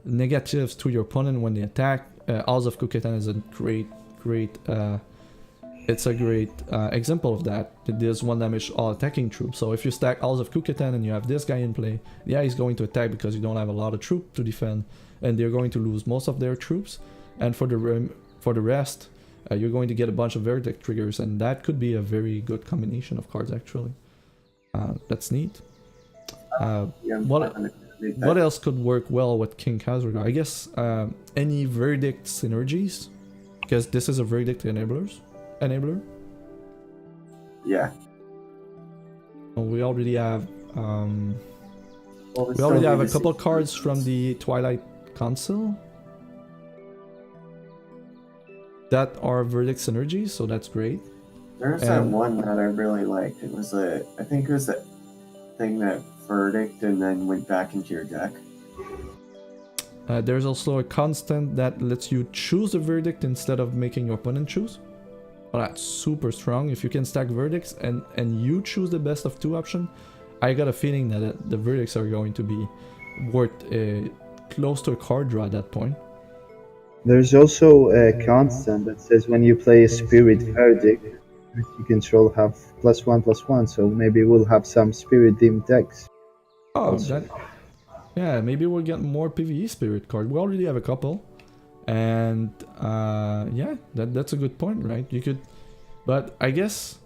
negatives to your opponent when they attack. Halls of Kukatan is a great example of that. It does 1 damage all attacking troops. So if you stack Halls of Kukatan and you have this guy in play, yeah, he's going to attack because you don't have a lot of troops to defend, and they're going to lose most of their troops. And for the rest, you're going to get a bunch of verdict triggers, and that could be a very good combination of cards actually. That's neat. What else could work well with King Kazuraga? I guess any verdict synergies, because this is a verdict enabler. Yeah. We already have a couple cards from the Twilight Council that are verdict synergies, so that's great. There's that one that I really liked. It was I think it was that thing that verdict and then went back into your deck. There's also a constant that lets you choose a verdict instead of making your opponent choose. Well, that's super strong. If you can stack verdicts and you choose the best of 2 option, I got a feeling that the verdicts are going to be worth close to a card draw at that point. There's also a constant that says when you play a spirit verdict, you control have +1/+1, so maybe we'll have some spirit themed decks. Oh, Yeah, maybe we'll get more PvE spirit card. We already have a couple. And yeah, that's a good point, right? You could, but I guess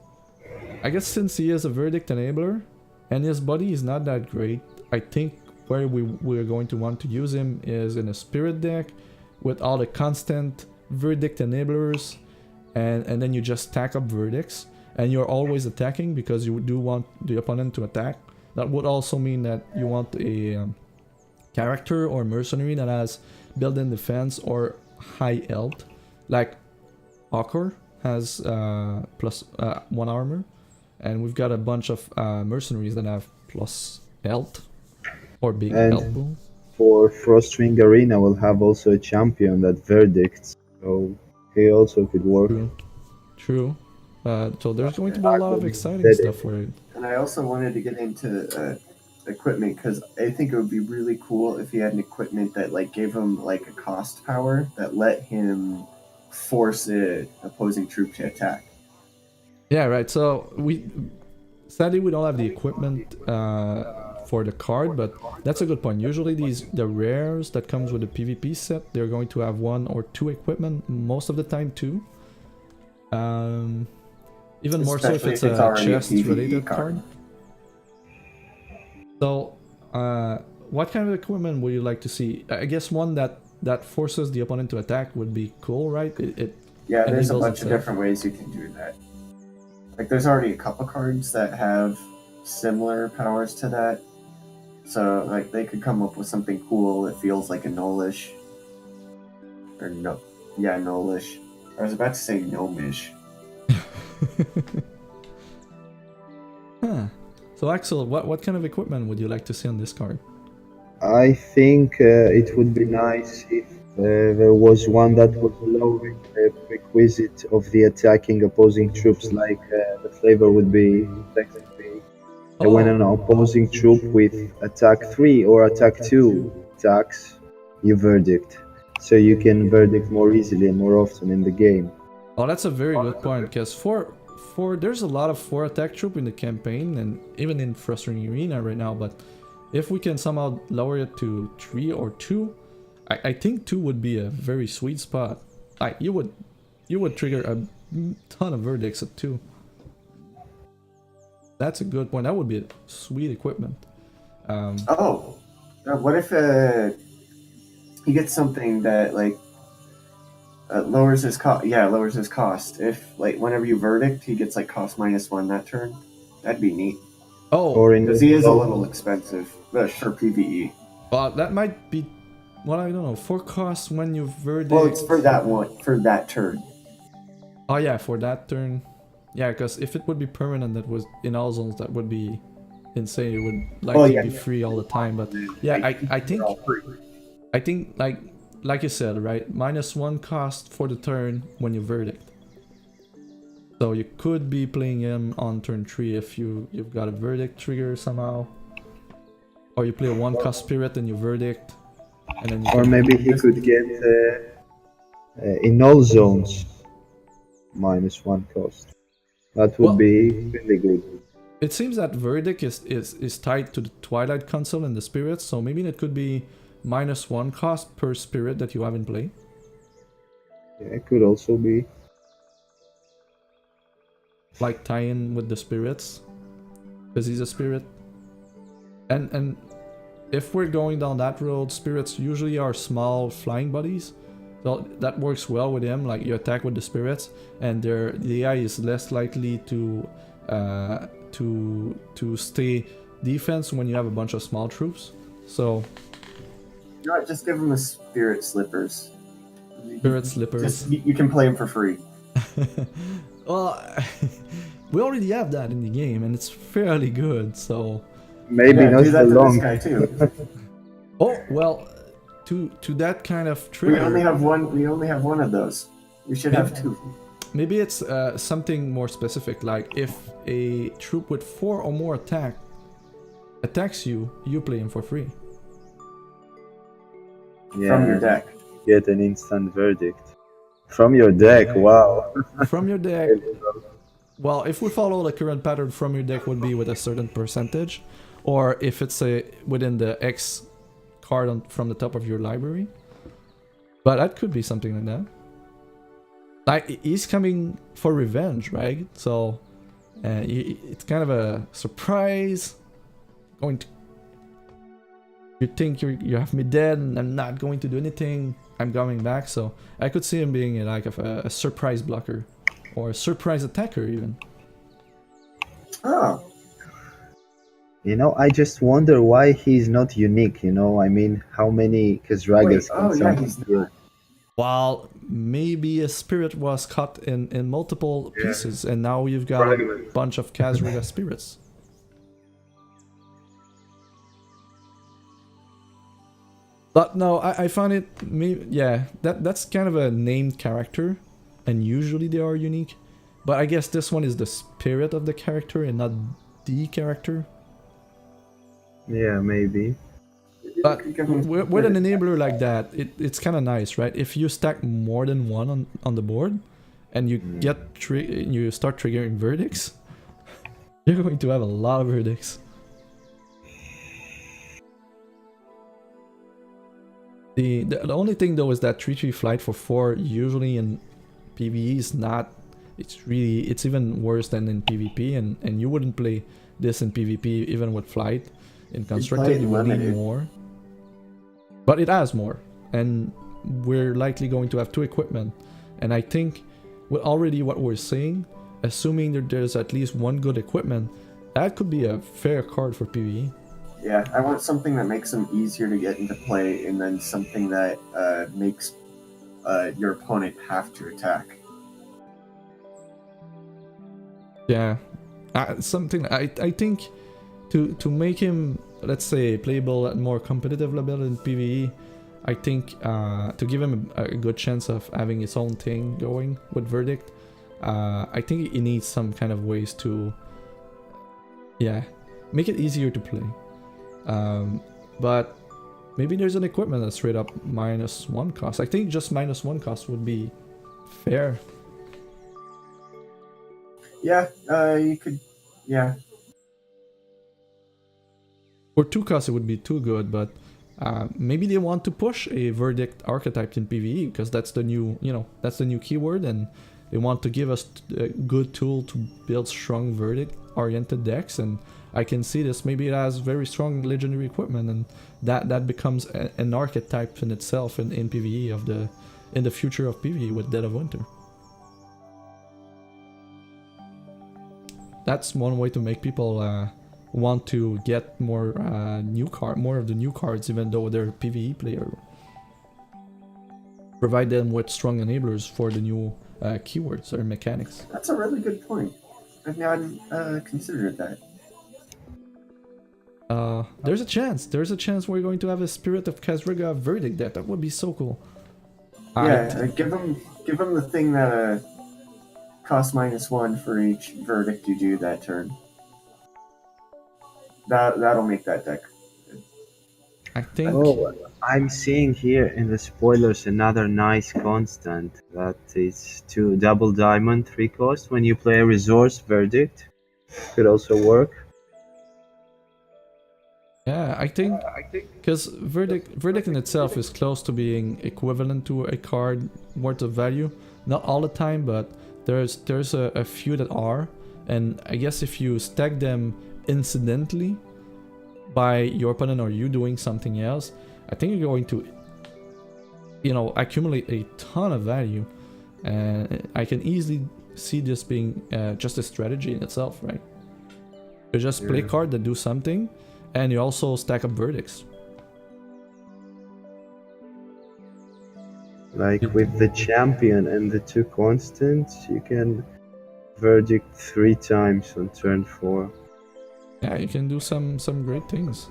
since he is a verdict enabler and his body is not that great, I think where we're going to want to use him is in a spirit deck with all the constant verdict enablers, and then you just stack up verdicts and you're always attacking because you do want the opponent to attack. That would also mean that you want a character or mercenary that has built-in defense or high health, like Ocker has +1 armor, and we've got a bunch of mercenaries that have plus health or big health pool. For Frostring Arena, we'll have also a champion that verdicts, so he also could work. True. So there's going to be a lot of exciting stuff for it. And I also wanted to get into equipment, because I think it would be really cool if he had an equipment that like gave him like a cost power that let him force a opposing troop to attack. Yeah, right. So sadly we don't have the equipment for the card, but that's a good point. Usually the rares that comes with the PvP set, they're going to have 1 or 2 equipment, most of the time 2. Even more so if it's a chest related card. So, what kind of equipment would you like to see? I guess one that forces the opponent to attack would be cool, right? Yeah, there's a bunch of different ways you can do that. Like, there's already a couple cards that have similar powers to that. So, like, they could come up with something cool that feels like a Nullish. Or no. Yeah, Nullish. I was about to say Gnomish. Huh. So Axel, what kind of equipment would you like to see on this card? I think it would be nice if there was one that was lowering the prerequisite of the attacking opposing troops, like the flavor would be technically when an opposing troop with attack 3 or attack 2 attacks, you verdict. So you can verdict more easily and more often in the game. Oh, that's a very good point, because there's a lot of 4 attack troop in the campaign and even in Frustrating Arena right now, but if we can somehow lower it to 3 or 2, I think 2 would be a very sweet spot. Like you would trigger a ton of verdicts at 2. That's a good point. That would be a sweet equipment. What if he gets something that like lowers his cost? Yeah, lowers his cost. If like whenever you verdict, he gets like cost -1 that turn. That'd be neat. Oh, because he is a little expensive for PvE. Well, that might be. Well, I don't know. For cost when you verdict. Well, it's for that one, for that turn. Oh yeah, for that turn. Yeah, because if it would be permanent, that was in all zones, that would be insane. It would likely be free all the time. But yeah, I think like you said, right? -1 cost for the turn when you verdict. So you could be playing him on turn 3 if you've got a verdict trigger somehow, or you play a 1 cost spirit and you verdict, and then or maybe he could get in all zones -1 cost. That would be really good. It seems that verdict is tied to the Twilight Council and the spirits, so maybe it could be -1 cost per spirit that you have in play. Yeah, it could also be. Like tie in with the spirits, because he's a spirit. And if we're going down that road, spirits usually are small flying bodies, so that works well with him. Like you attack with the spirits, and the AI is less likely to stay defense when you have a bunch of small troops. So you know what, just give him a spirit slippers. Spirit slippers. You can play him for free. Well, we already have that in the game, and it's fairly good. So maybe not for long. Guy too. Oh well, to that kind of trigger. We only have one of those. We should have 2. Maybe it's something more specific, like if a troop with 4 or more attacks you, you play him for free. Yeah, from your deck. Get an instant verdict. From your deck, wow. From your deck. Well, if we follow the current pattern, from your deck would be with a certain percentage, or if it's within the X card from the top of your library. But that could be something like that. Like, he's coming for revenge, right? So it's kind of a surprise. Going to, you think you have me dead and I'm not going to do anything. I'm coming back. So I could see him being like a surprise blocker or a surprise attacker even. Oh, You know, I just wonder why he's not unique. You know, I mean, how many Kazragas can yeah, someone he's kill? not. While maybe a spirit was cut in multiple pieces, and now you've got a bunch of Kazraga spirits. But no, I found it, yeah, that's kind of a named character, and usually they are unique. But I guess this one is the spirit of the character and not the character. Yeah, maybe. But with an enabler like that, it's kind of nice, right? If you stack more than one on the board, and you you start triggering verdicts, you're going to have a lot of verdicts. The only thing though is that 3/3 flight for 4 usually in PvE is not. It's even worse than in PvP, and you wouldn't play this in PvP even with flight. In constructed, you will need more. But it has more, and we're likely going to have 2 equipment. And I think with already what we're seeing, assuming that there's at least 1 good equipment, that could be a fair card for PvE. Yeah, I want something that makes them easier to get into play, and then something that makes your opponent have to attack. Yeah, something I think to make him, let's say, playable at more competitive level in PvE, I think to give him a good chance of having his own thing going with Verdict, I think he needs some kind of ways to, yeah, make it easier to play. But maybe there's an equipment that's straight up -1 cost. I think just -1 cost would be fair. Yeah, you could, yeah. For 2 costs it would be too good, but maybe they want to push a Verdict archetype in PvE because that's the new, that's the new keyword, and they want to give us a good tool to build strong Verdict-oriented decks, and I can see this. Maybe it has very strong legendary equipment, and that becomes an archetype in itself in PvE in the future of PvE with Dead of Winter. That's one way to make people want to get more more of the new cards, even though they're a PvE player. Provide them with strong enablers for the new keywords or mechanics. That's a really good point. I've not considered that. There's a chance we're going to have a Spirit of Kazraga Verdict deck. That would be so cool. Yeah, give them the thing that costs -1 for each Verdict you do that turn. That'll make that deck good. I think. Oh, I'm seeing here in the spoilers another nice constant that is 2 double diamond 3 cost when you play a resource Verdict. Could also work. Yeah, I think because Verdict in itself is close to being equivalent to a card worth of value. Not all the time, but there's a few that are, and I guess if you stack them incidentally by your opponent or you doing something else, I think you're going to, accumulate a ton of value, and I can easily see this being just a strategy in itself, right? You just play cards that do something, and you also stack up verdicts. Like with the champion and the 2 constants, you can Verdict 3 times on turn 4. Yeah, you can do some great things.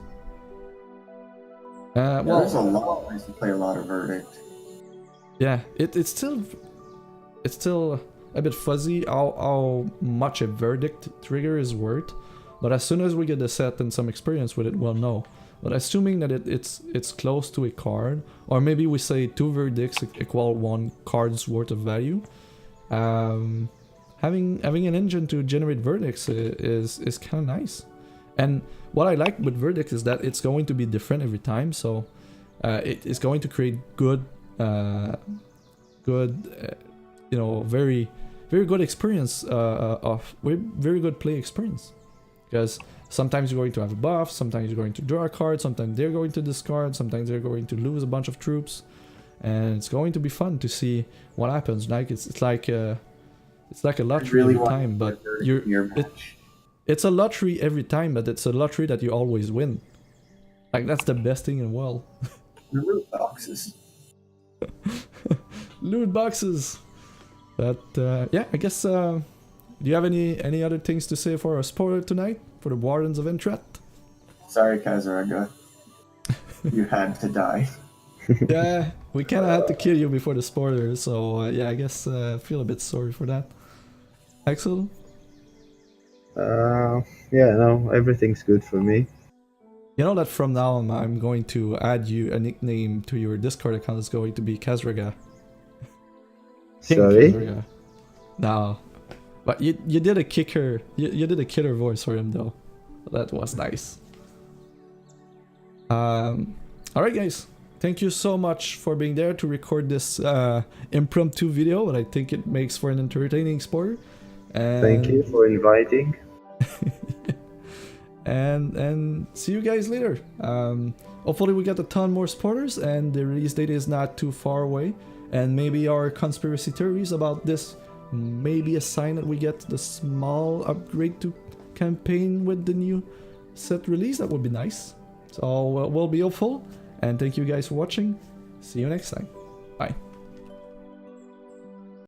There's a lot of ways to play a lot of Verdict. Yeah, it's still a bit fuzzy how much a Verdict trigger is worth, but as soon as we get the set and some experience with it, we'll know. But assuming that it's close to a card, or maybe we say 2 Verdicts equal 1 card's worth of value, having an engine to generate Verdicts is kind of nice. And what I like with Verdict is that it's going to be different every time, so it is going to create good, you know, very good experience very good play experience, because sometimes you're going to have a buff, sometimes you're going to draw a card, sometimes they're going to discard, sometimes they're going to lose a bunch of troops, and it's going to be fun to see what happens. Like it's like a lottery every time, but it's a lottery every time, but it's a lottery that you always win. Like, that's the best thing in the world. The loot boxes. Loot boxes. But yeah, I guess. Do you have any other things to say for our spoiler tonight for the Wardens of Intret? Sorry, Kazuraga. You had to die. Yeah, we kind of had to kill you before the spoiler, so yeah, I guess I feel a bit sorry for that. Axel? Yeah, no, everything's good for me. You know that from now on I'm going to add you a nickname to your Discord account. It's going to be Kazuraga. Sorry? Kazuraga. No. But you did a kicker, you did a killer voice for him though. That was nice. Alright guys, thank you so much for being there to record this impromptu video, but I think it makes for an entertaining sport. And thank you for inviting. and see you guys later. Hopefully we get a ton more spoilers and the release date is not too far away, and maybe our conspiracy theories about this maybe a sign that we get the small upgrade to campaign with the new set release. That would be nice. So we'll be hopeful, and thank you guys for watching. See you next time. Bye.